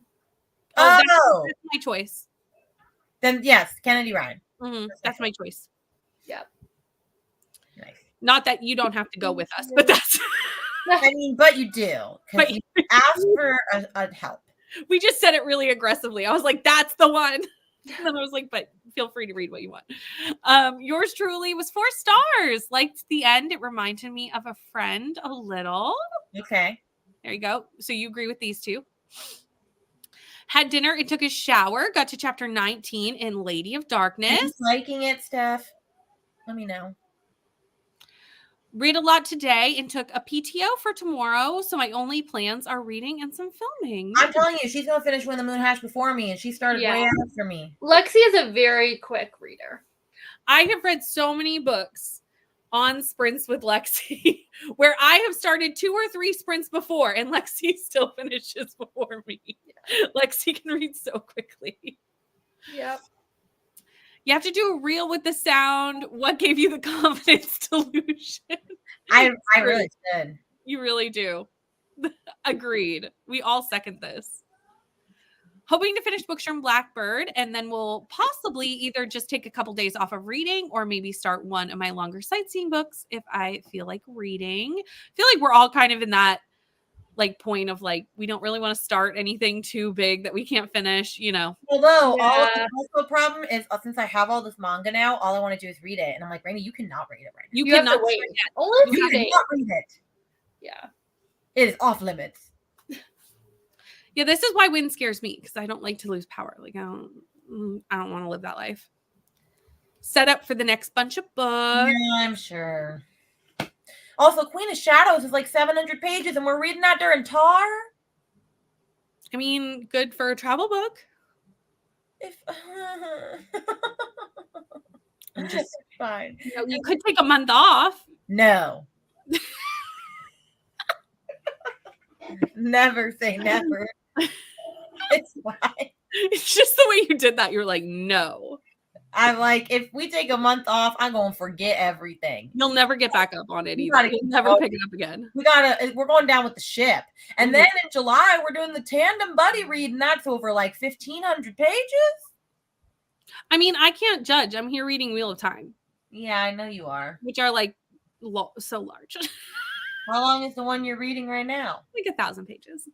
Oh,
Oh,
that's my choice.
then yes, Kennedy Ryan.
That's my choice.
Yep.
Nice.
Not that you don't have to go with us, but that's
I mean, but you do.
But-
Because you asked for a help.
we just said it really aggressively. I was like, that's the one. And then I was like, but feel free to read what you want. Yours truly was 4 stars. Liked the end. It reminded me of a friend a little.
Okay.
There you go. So you agree with these two. Had dinner and took a shower. Got to chapter 19 in Lady of
Are
Darkness.
you liking it, Steph? Let me know.
Read a lot today and took a PTO for tomorrow. So my only plans are reading and some filming.
I'm telling you, she's gonna finish When the Moon Hatched before me, and she started
Yeah.
way after me.
Lexi is a very quick reader.
I have read so many books on sprints with Lexi where I have started 2 or 3 sprints before and Lexi still finishes before me. Lexi can read so quickly.
Yep.
You have to do a reel with the sound. What gave you the confidence delusion?
I really did.
You really do. Agreed. We all second this. Hoping to finish books from Blackbird, and then we'll possibly either just take a couple days off of reading or maybe start one of my longer sightseeing books if I feel like reading. I feel like we're all kind of in that like point of like, we don't really want to start anything too big that we can't finish, you know.
Although
Yeah.
also problem is since I have all this manga now, all I want to do is read it, and I'm like, Rainy, you cannot read it right now.
You have to
cannot
wait.
start yet.
Only a
You
few days.
cannot read it.
Yeah.
It is off limits.
Yeah, this is why wind scares me because I don't like to lose power. Like I don't want to live that life. Set up for the next bunch of books.
Yeah, I'm sure. Also, Queen of Shadows is like 700 pages, and we're reading that during Tar.
I mean, good for a travel book.
If
I'm just-
fine.
You know, you could take a month off.
No. Never say never. It's fine.
It's just the way you did that. You're like, no.
I'm like, if we take a month off, I'm gonna forget everything.
You'll never get back up on it
You
either.
gotta
You'll
keep
never
going.
pick it up again.
We're going down with the ship. And then in July, we're doing the tandem buddy read, and that's over like 1,500 pages.
I mean, I can't judge. I'm here reading Wheel of Time,
Yeah, I know you are.
which are like so large.
How long is the one you're reading right now?
Like 1,000 pages.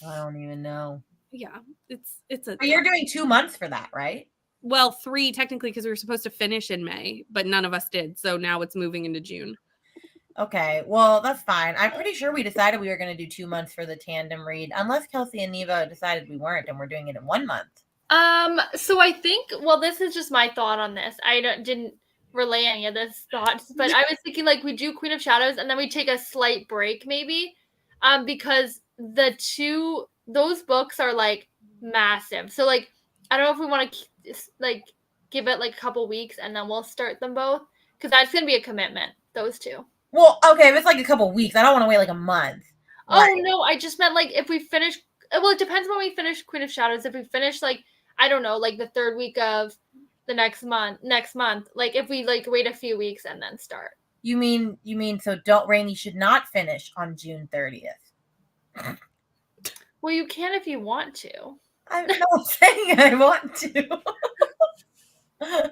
I don't even know.
Yeah, it's a
But you're doing 2 months for that, right?
Well, 3 technically because we were supposed to finish in May, but none of us did. So now it's moving into June.
Okay, well, that's fine. I'm pretty sure we decided we were going to do 2 months for the tandem read, unless Kelsey and Neva decided we weren't and we're doing it in 1 month.
So I think, well, this is just my thought on this. I didn't relay any of this thoughts, but I was thinking like we do Queen of Shadows and then we take a slight break maybe, because those books are like massive. So like I don't know if we want to like give it like a couple weeks and then we'll start them both because that's gonna be a commitment. Those 2.
Well, okay, if it's like a couple weeks, I don't want to wait like a month.
Oh no, I just meant like if we finish. Well, it depends when we finish Queen of Shadows. If we finish like I don't know, like the 3rd week of the next month, like if we like wait a few weeks and then start.
You mean so Rainy should not finish on June 30th?
Well, you can if you want to.
I'm not saying I want to.
I'm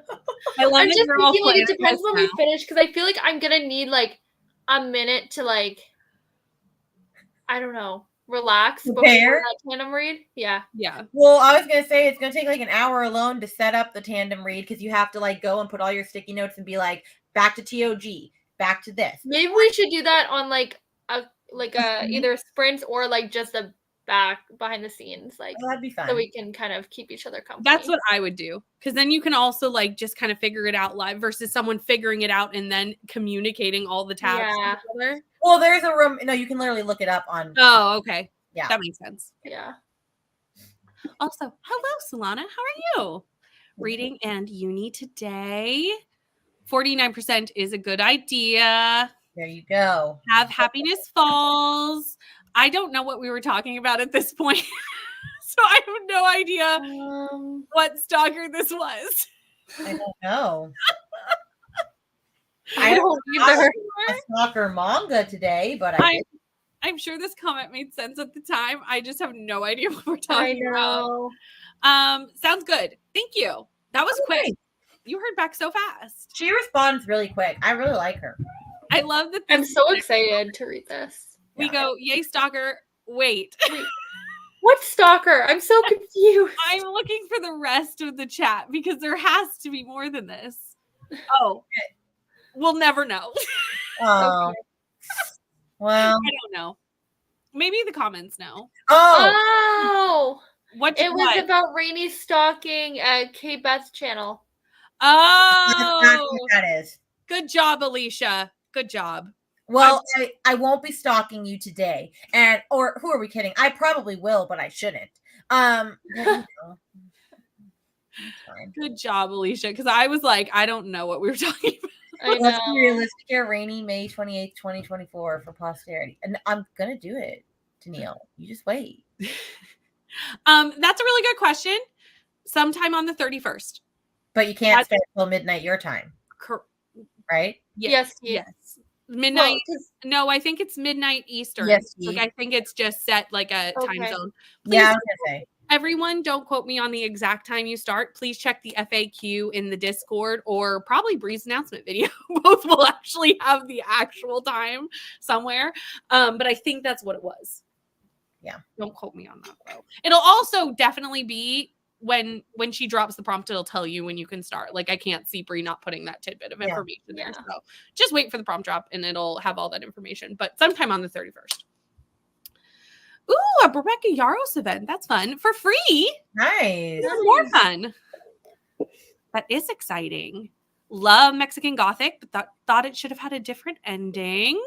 just thinking like it depends when we finish because I feel like I'm gonna need like a minute to like I don't know relax before that tandem read. Yeah.
Well, I was gonna say it's gonna take like an hour alone to set up the tandem read because you have to like go and put all your sticky notes and be like back to TOG, back to this.
Maybe we should do that on like a either sprints or like just a behind the scenes, like
that'd be fun.
So we can kind of keep each other company.
That's what I would do because then you can also like just kind of figure it out live versus someone figuring it out and then communicating all the tasks.
Yeah.
Well, there's a room. No, you can literally look it up on.
Oh, okay.
Yeah,
that makes sense.
Yeah.
Also, hello, Solana. How are you? Reading and uni today. 49% is a good idea.
There you go.
Have happiness falls. I don't know what we were talking about at this point. So I have no idea what stalker this was.
I don't know.
I don't either.
A stalker manga today, but
I'm sure this comment made sense at the time. I just have no idea what we're talking
about.
Sounds good. Thank you. That was quick. You heard back so fast.
She responds really quick. I really like her.
I love that.
I'm so excited to read this.
We go, yay, stalker. Wait.
What stalker? I'm so confused.
I'm looking for the rest of the chat because there has to be more than this. Oh, we'll never know.
Oh. Okay. Well,
I don't know. Maybe the comments know.
Oh.
It
was about Rainy stalking Kate Beth's channel.
Oh.
That's what that is.
Good job, Alicia. Good job.
Well, I won't be stalking you today. Or who are we kidding? I probably will, but I shouldn't.
Good job, Alicia. Because I was like, I don't know what we were talking about.
Let's be realistic here. Rainy, May 28th, 2024 for posterity. And I'm going to do it, Tennille. You just wait.
That's a really good question. Sometime on the 31st.
But you can't stay until midnight your time. Right?
Yes.
Midnight. No, I think it's midnight Eastern.
Yes.
Like I think it's just set like a time zone.
Please, I was gonna say.
Everyone, don't quote me on the exact time you start. Please check the FAQ in the Discord or probably Bree's announcement video. Both will actually have the actual time somewhere. But I think that's what it was.
Yeah.
Don't quote me on that though. It'll also definitely be when she drops the prompt, it'll tell you when you can start. Like I can't see Bree not putting that tidbit of information there. So just wait for the prompt drop and it'll have all that information. But sometime on the 31st. Ooh, a Rebecca Yaros event. That's fun. For free.
Nice.
More fun. That is exciting. Love Mexican Gothic, but thought it should have had a different ending.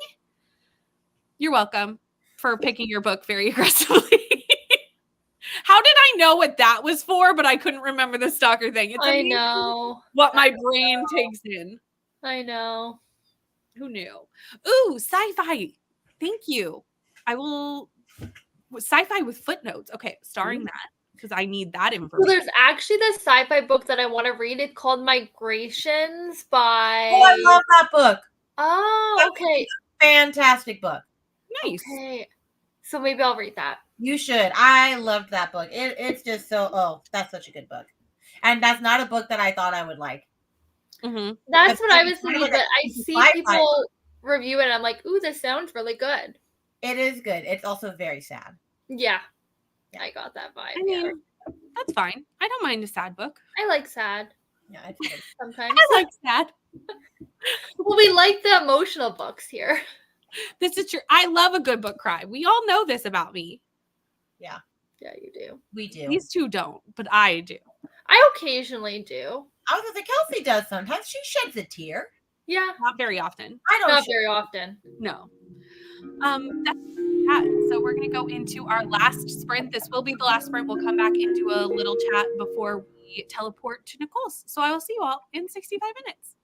You're welcome for picking your book very aggressively. How did I know what that was for, but I couldn't remember the stalker thing? It's
I know.
What my brain takes in.
I know.
Who knew? Ooh, sci-fi. Thank you. I will... Sci-fi with footnotes. Okay, starring that because I need that information.
Well, there's actually this sci-fi book that I want to read. It's called Migrations by...
Oh, I love that book.
Oh, okay.
Fantastic book.
Nice.
Okay. So maybe I'll read that.
You should. I loved that book. It's just so, that's such a good book. And that's not a book that I thought I would like.
Mm-hmm.
That's what I was thinking, but I see people review it and I'm like, ooh, this sounds really good.
It is good. It's also very sad.
Yeah. I got that vibe.
I mean, That's fine. I don't mind a sad book.
I like sad
Yeah, it's good.
sometimes.
I like sad.
Well, we like the emotional books here.
This is true. I love a good book cry. We all know this about me.
Yeah, you do.
We do.
These two don't, but I do.
I occasionally do.
I was gonna say Kelsey does sometimes. She sheds a tear.
Yeah,
Not very often.
I don't.
not very often.
No. That's that. So we're gonna go into our last sprint. This will be the last sprint. We'll come back and do a little chat before we teleport to Nicole's. So I will see you all in 65 minutes.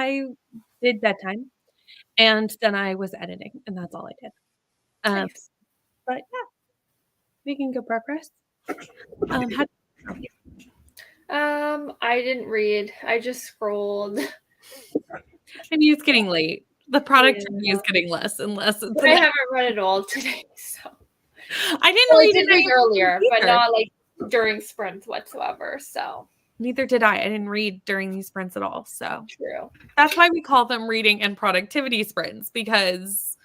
I did bedtime, and then I was editing, and that's all I did.
Nice.
But yeah, making good progress. How
I didn't read. I just scrolled.
And it's getting late. The productivity is getting less and less.
But I haven't read it all today, so
I didn't
well, I
read
did read earlier, but
either.
not like during sprints whatsoever. So
Neither did I. I didn't read during these sprints at all. So
true.
that's why we call them reading and productivity sprints, because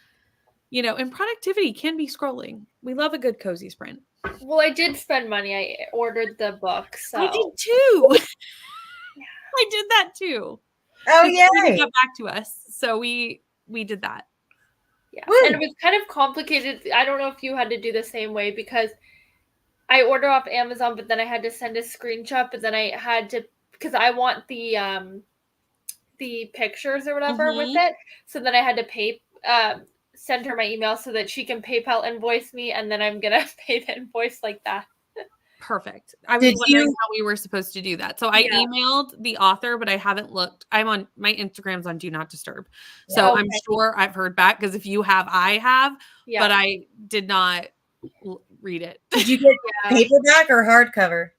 and productivity can be scrolling. We love a good cozy sprint.
Well, I did spend money. I ordered the book, so
I did too. I did that too.
Oh
yeah,
yeah.
got back to us, so we did that.
Yeah,
Woo.
and it was kind of complicated. I don't know if you had to do the same way, because I order off Amazon, but then I had to send a screenshot, but then I had to, because I want the pictures or whatever with it, so then I had to send her my email so that she can PayPal invoice me, and then I'm gonna pay the invoice like that.
Perfect. I was wondering how we were supposed to do that. So I emailed the author, but I haven't looked. I'm on my Instagram's on Do Not Disturb. So I'm sure I've heard back, because if you have, I have, but I did not read it.
Did you get paperback or hardcover?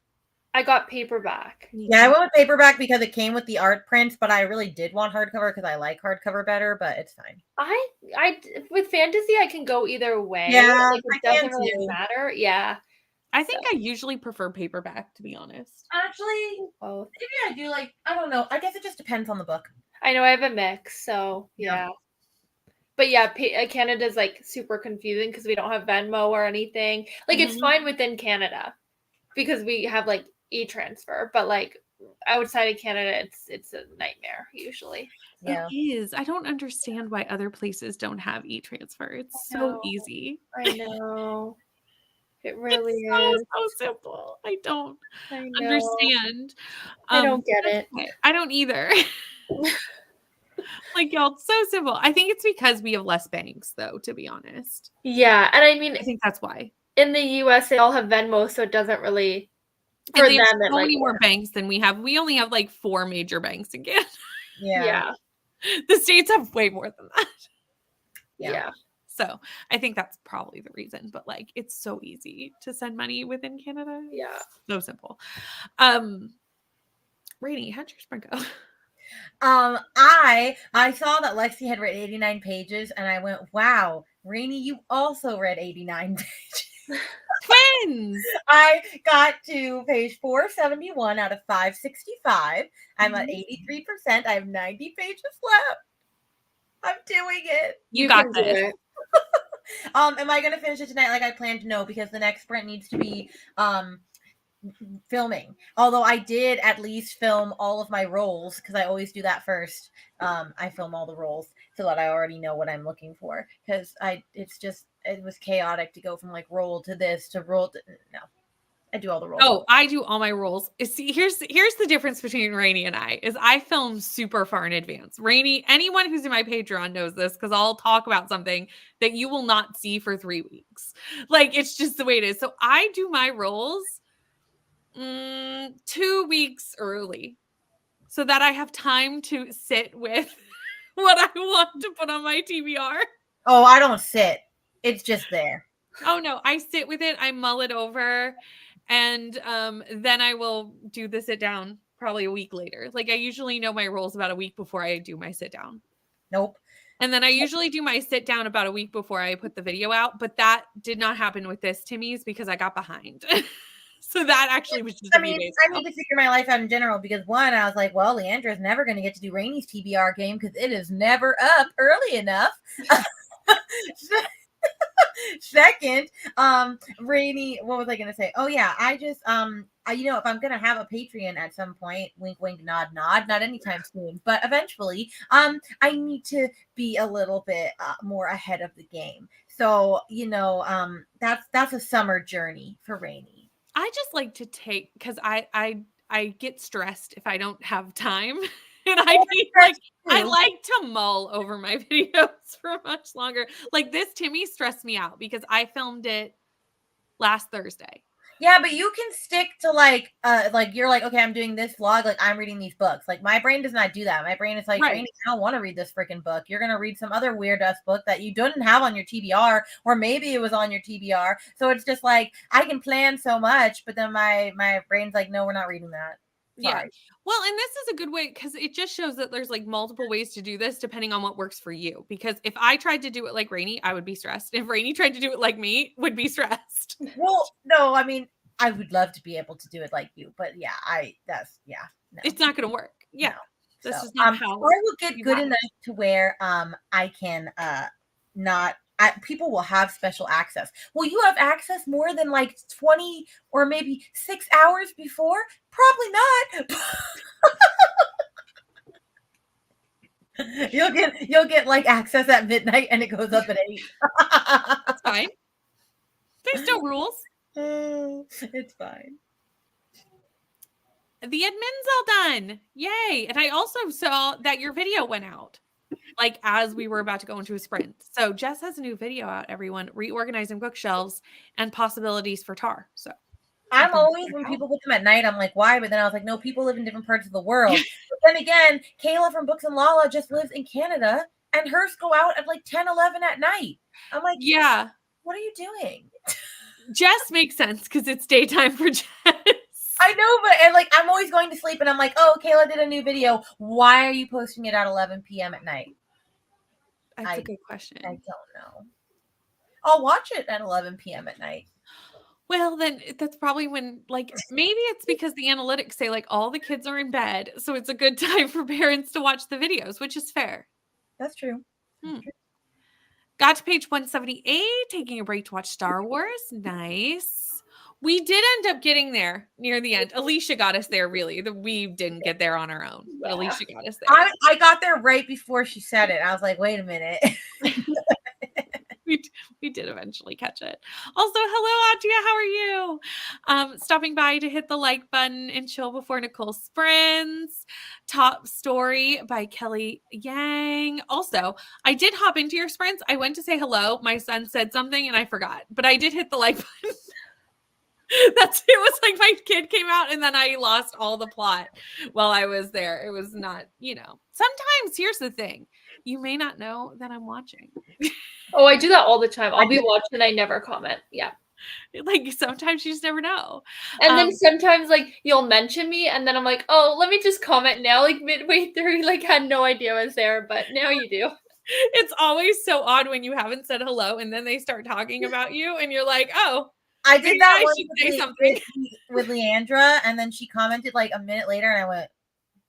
I got paperback.
Yeah, I went with paperback because it came with the art prints, but I really did want hardcover because I like hardcover better, but it's fine.
I with fantasy, I can go either way.
Yeah,
like, it doesn't really matter. Yeah.
I think I usually prefer paperback, to be honest.
Actually, maybe I do I don't know. I guess it just depends on the book.
I know I have a mix, so yeah. But yeah, Canada's super confusing because we don't have Venmo or anything. It's fine within Canada because we have e-transfer, but outside of Canada, it's a nightmare usually.
Yeah. It is. I don't understand why other places don't have e-transfer. It's so easy.
I know. It really is
so simple. I don't understand.
I don't get it.
I don't either. Y'all, it's so simple. I think it's because we have less banks, though, to be honest.
Yeah, and I mean,
I think that's why.
In the US, they all have Venmo, so it doesn't really.
For them, have so many more banks than we have. We only have 4 major banks in Canada.
Yeah.
The States have way more than that.
Yeah.
So I think that's probably the reason. But it's so easy to send money within Canada.
Yeah.
So simple. Rainey, how'd your sprint go?
I saw that Lexi had read 89 pages, and I went, wow, Rainey, you also read 89 pages.
Twins!
I got to page 471 out of 565. I'm at 83%. I have 90 pages left. I'm doing it.
You got this.
Am I gonna finish it tonight like I planned? No, because the next sprint needs to be filming. Although I did at least film all of my roles, because I always do that first. I film all the roles so that I already know what I'm looking for, because it was chaotic to go from role to this to role to no. I do all the roles.
Oh, I do all my roles. See, here's the difference between Rainey and I is I film super far in advance. Rainey, anyone who's in my Patreon knows this, because I'll talk about something that you will not see for 3 weeks. It's just the way it is. So I do my roles 2 weeks early so that I have time to sit with what I want to put on my TBR.
Oh, I don't sit. It's just there.
Oh no, I sit with it. I mull it over. And then I will do the sit down probably a week later. I usually know my roles about a week before I do my sit down.
Nope.
And then I usually do my sit down about a week before I put the video out. But that did not happen with this Timmy's because I got behind. So that actually was just
I need to figure my life out in general, because one, I was like, well, Leandra's never going to get to do Rainey's TBR game because it is never up early enough. Second, Rainey, what was I gonna say? Oh yeah, I just if I'm gonna have a Patreon at some point, wink wink nod nod, not anytime soon, but eventually, I need to be a little bit more ahead of the game. So, that's a summer journey for Rainey.
I just like to take, because I get stressed if I don't have time. And I like to mull over my videos for much longer. This Timmy stressed me out because I filmed it last Thursday.
Yeah, but you can stick to like you're like, okay, I'm doing this vlog, like I'm reading these books. Like my brain does not do that. My brain is like,
Right.
Rainy, I don't want to read this freaking book. You're gonna read some other weird ass book that you didn't have on your TBR, or maybe it was on your TBR. So it's just like I can plan so much, but then my brain's like, no, we're not reading that.
Yeah.
Sorry.
Well, and this is a good way because it just shows that there's like multiple ways to do this depending on what works for you. Because if I tried to do it like Rainy, I would be stressed. If Rainy tried to do it like me, would be stressed.
Well, no, I mean, I would love to be able to do it like you, but yeah, no.
It's not going to work. Yeah.
No.
This
So,
is not how
I will get
you
good
want it.
enough to where I can people will have special access. Will you have access more than like 20 or maybe 6 hours before? Probably not. You'll get like access at midnight and it goes up at 8.
That's fine. There's no rules.
It's fine.
The admin's all done. Yay. And I also saw that your video went out like as we were about to go into a sprint. So Jess has a new video out, everyone, reorganizing bookshelves and possibilities for Tar. So
I'm always, when people put them at night, I'm like, why? But then I was like, no, people live in different parts of the world. But then again, Kayla from Books and Lala just lives in Canada and hers go out at like 10, 11 at night. I'm like,
yeah,
what are you doing?
Jess makes sense because it's daytime for Jess.
I know, but and like I'm always going to sleep and I'm like, oh, Kayla did a new video. Why are you posting it at 11 p.m. at night?
That's a good question.
I don't know. I'll watch it at 11 p.m. at night.
Well, then that's probably when, like, maybe it's because the analytics say like all the kids are in bed, so it's a good time for parents to watch the videos, which is fair.
That's true.
Got to page 178, taking a break to watch Star Wars. Nice. We did end up getting there near the end. Alicia got us there, really. We didn't get there on our own, but Alicia got us there.
I got there right before she said it. I was like, wait a minute.
We did eventually catch it. Also, hello, Atia. How are you? Stopping by to hit the like button and chill before Nicole sprints. Top story by Kelly Yang. Also, I did hop into your sprints. I went to say hello. My son said something and I forgot, but I did hit the like button. It was like my kid came out and then I lost all the plot while I was there. It was not, sometimes here's the thing. You may not know that I'm watching.
Oh, I do that all the time. I'll be watching and I never comment. Yeah.
Like sometimes you just never know.
And then sometimes like you'll mention me and then I'm like, oh, let me just comment now. Like midway through, like had no idea I was there, but now you do.
It's always so odd when you haven't said hello and then they start talking about you and you're like, oh,
I did that
with
Leandra, and then she commented like a minute later, and I went,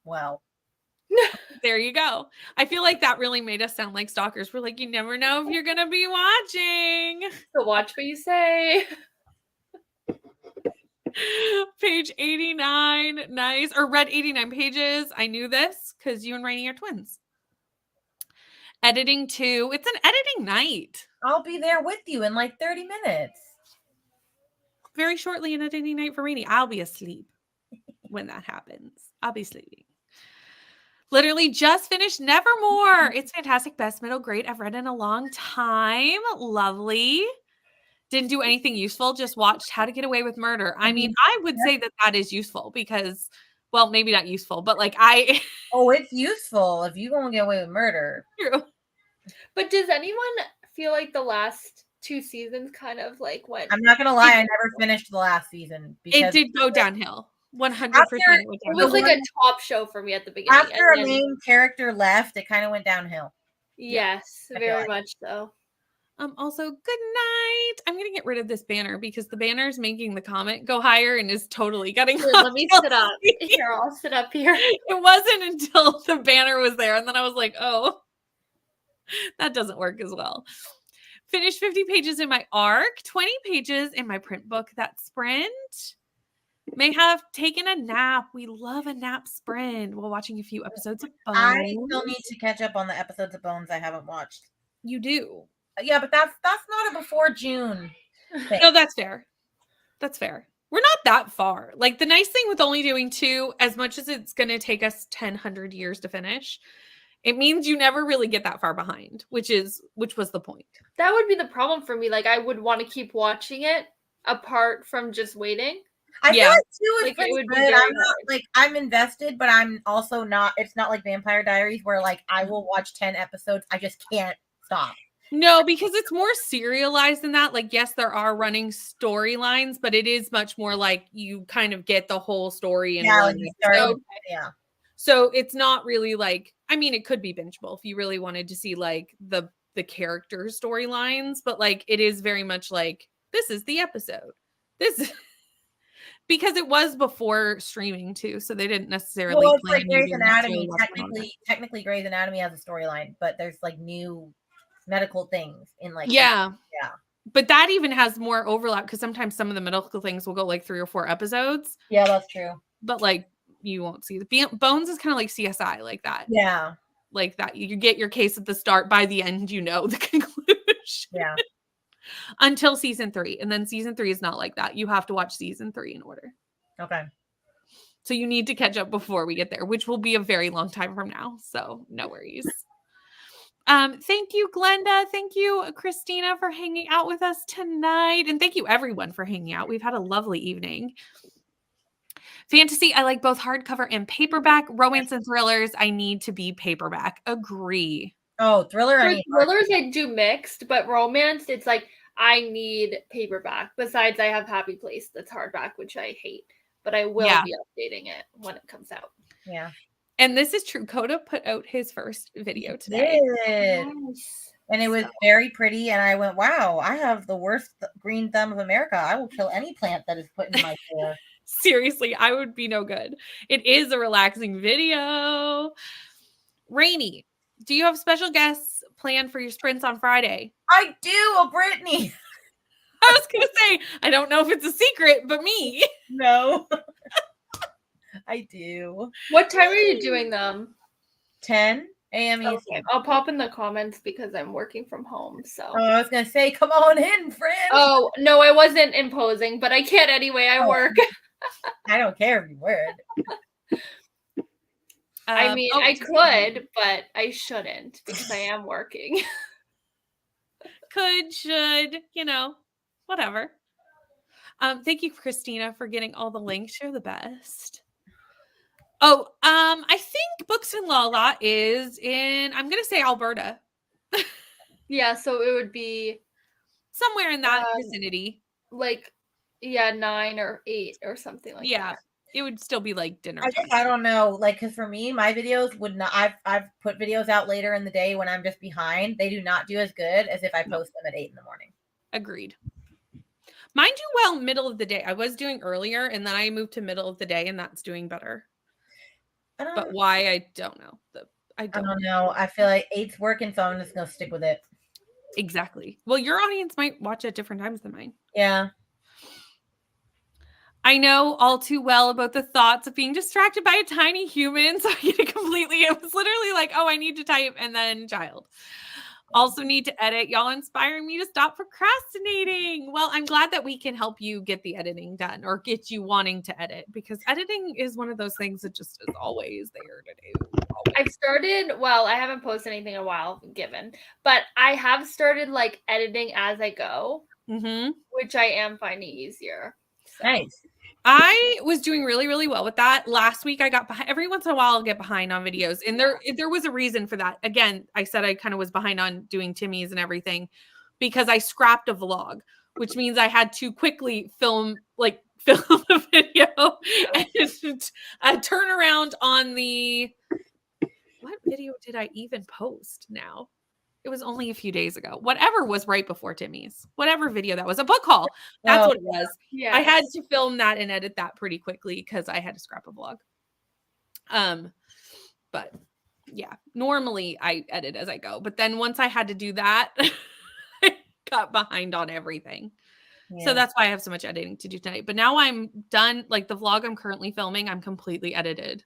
"Well,
there you go." I feel like that really made us sound like stalkers. We're like, you never know if you're gonna be watching.
So watch what you say.
Page 89, nice. Or read 89 pages. I knew this because you and Rainy are twins. Editing 2. It's an editing night.
I'll be there with you in like 30 minutes.
Very shortly an editing night for Rainy. I'll be asleep when that happens. I'll be sleeping. Literally just finished Nevermore. It's fantastic. Best middle grade I've read in a long time. Lovely. Didn't do anything useful. Just watched How to Get Away with Murder. I mean, I would say that is useful because, well, maybe not useful, but like
Oh, it's useful if you gonna get away with murder.
True.
But does anyone feel like the last 2 seasons kind of like went?
I'm not gonna lie, I never finished the last season because
it did go downhill. 100%.
It was like a top show for me at the beginning.
After a main character left, it kind of went downhill.
Yes, very much so.
Also, good night. I'm gonna get rid of this banner because the banner is making the comment go higher and is totally getting.
Let me sit up. Here, I'll sit up here.
It wasn't until the banner was there, and then I was like, oh, that doesn't work as well. Finished 50 pages in my ARC, 20 pages in my print book. That sprint. May have taken a nap. We love a nap sprint while watching a few episodes of Bones.
I still need to catch up on the episodes of Bones I haven't watched.
You do.
Yeah, but that's not a before June thing.
No, that's fair. That's fair. We're not that far. Like the nice thing with only doing 2, as much as it's going to take us 100 years to finish, it means you never really get that far behind, which was the point.
That would be the problem for me. Like I would want to keep watching it, apart from just waiting.
I feel
Yeah.
like 2 is
Like, it
pretty
would be
good.
very
I'm not
hard.
like I'm invested, but I'm also not. It's not like Vampire Diaries where like I will watch 10 episodes. I just can't stop.
No, because it's more serialized than that. Like, yes, there are running storylines, but it is much more like you kind of get the whole story in
Yeah,
one
like you start.
episode.
Yeah,
So it's not really like, I mean, it could be bingeable if you really wanted to see like the character storylines, but like it is very much like this is the episode. This because it was before streaming too, so they didn't necessarily
well, it's
plan
like
you
Grey's
to necessarily
Anatomy.
watch it on it.
Technically, Grey's Anatomy has a storyline, but there's like new medical things in like
Yeah.
yeah.
But that even has more overlap because sometimes some of the medical things will go like 3 or 4 episodes,
Yeah, that's true.
but like you won't see the Bones is kind of like CSI like that.
Yeah,
Like that. You get your case at the start, by the end, you know the conclusion.
yeah.
Until season 3. And then season 3 is not like that. You have to watch season 3 in order.
Okay.
So you need to catch up before we get there, which will be a very long time from now. So no worries. Thank you, Glenda. Thank you, Christina, for hanging out with us tonight. And thank you, everyone, for hanging out. We've had a lovely evening. Fantasy, I like both hardcover and paperback. Romance and thrillers, I need to be paperback. Agree.
Oh, thriller.
For
I mean,
thrillers, I do mixed, but romance, it's like I need paperback. Besides, I have Happy Place that's hardback, which I hate, but I will be updating it when it comes out.
yeah.
And this is true. Coda put out his first video today.
Yes. And it was very pretty. And I went, wow, I have the worst green thumb of America. I will kill any plant that is put in my chair.
Seriously, I would be no good. It is a relaxing video. Rainy, do you have special guests planned for your sprints on Friday?
I do, Brittany.
I was going to say, I don't know if it's a secret, but me.
No. I do.
What time are you doing them?
10 a.m.
Okay,
Eastern.
I'll pop in the comments because I'm working from home. So.
Oh, I was going to say, come on in, friend.
Oh, no, I wasn't imposing, but I can't anyway. I work.
I don't care if you would.
I mean, I could, but I shouldn't because I am working.
Could, should, whatever. Thank you, Christina, for getting all the links. You're the best. Oh, I think Books in Lala is in, I'm going to say Alberta.
Yeah, so it would be
somewhere in that vicinity.
Like, 9 or 8 or something like that.
Yeah, it would still be like dinner
time. I don't know, like, because for me, my videos would not, I've put videos out later in the day when I'm just behind. They do not do as good as if I post them at 8 in the morning.
Agreed. Mine do well middle of the day. I was doing earlier and then I moved to middle of the day and that's doing better. But why, I don't know. I don't
know. I feel like 8's working, so I'm just going to stick with it.
Exactly. Well, your audience might watch at different times than mine.
Yeah.
I know all too well about the thoughts of being distracted by a tiny human. So I get it completely. It was literally like, oh, I need to type and then child. Also need to edit. Y'all inspiring me to stop procrastinating. Well, I'm glad that we can help you get the editing done or get you wanting to edit because editing is one of those things that just is always there to do.
I've started, well, I haven't posted anything in a while, but I have started like editing as I go, which I am finding easier.
So. Nice.
I was doing really, really well with that. Last week, I got behind. Every once in a while, I'll get behind on videos. And there was a reason for that. Again, I said I kind of was behind on doing Timmy's and everything because I scrapped a vlog, which means I had to quickly film a video and turn around on the... What video did I even post now? It was only a few days ago. Whatever was right before Timmy's. Whatever video that was. A book haul. That's what it was. Yeah. I had to film that and edit that pretty quickly because I had to scrap a vlog. But yeah, normally I edit as I go. But then once I had to do that, I got behind on everything. Yeah. So that's why I have so much editing to do tonight. But now I'm done. Like the vlog I'm currently filming, I'm completely edited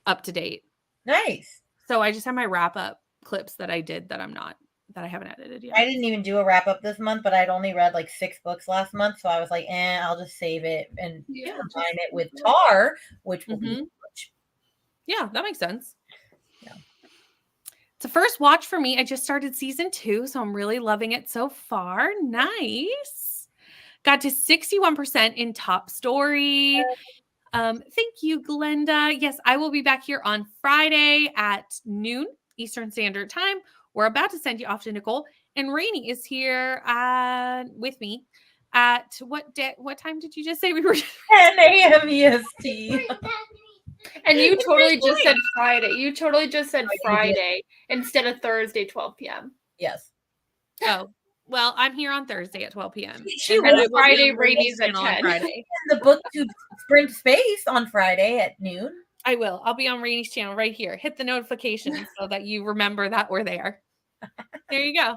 up to date.
Nice.
So I just have my wrap up clips that I did that I haven't edited yet.
I didn't even do a wrap up this month, but I'd only read like 6 books last month. So I was like, I'll just save it and combine it with Tar, which will be much.
Yeah, that makes sense. Yeah. It's a first watch for me. I just started season 2, so I'm really loving it so far. Nice. got to 61% in top story. Thank you, Glenda. Yes, I will be back here on Friday at noon Eastern Standard Time. We're about to send you off to Nicole, and Rainey is here with me at what time did you just say we were?
10 a.m. EST.
And you totally just said
point.
Friday. You totally just said
I did.
Friday instead of Thursday, 12 p.m.
Yes.
Oh, well, I'm here on Thursday at 12 p.m.
She
And then
was
I will be
Friday,
on Rainey's
Rainey's at
channel on
10.
Friday.
The book to Sprint Space on Friday at noon.
I will. I'll be on Rainey's channel right here. Hit the notifications so that you remember that we're there. There you go.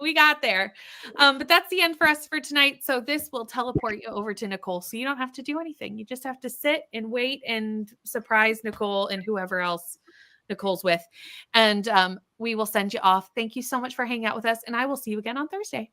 We got there. But that's the end for us for tonight. So this will teleport you over to Nicole. So you don't have to do anything. You just have to sit and wait and surprise Nicole and whoever else Nicole's with. And we will send you off. Thank you so much for hanging out with us. And I will see you again on Thursday.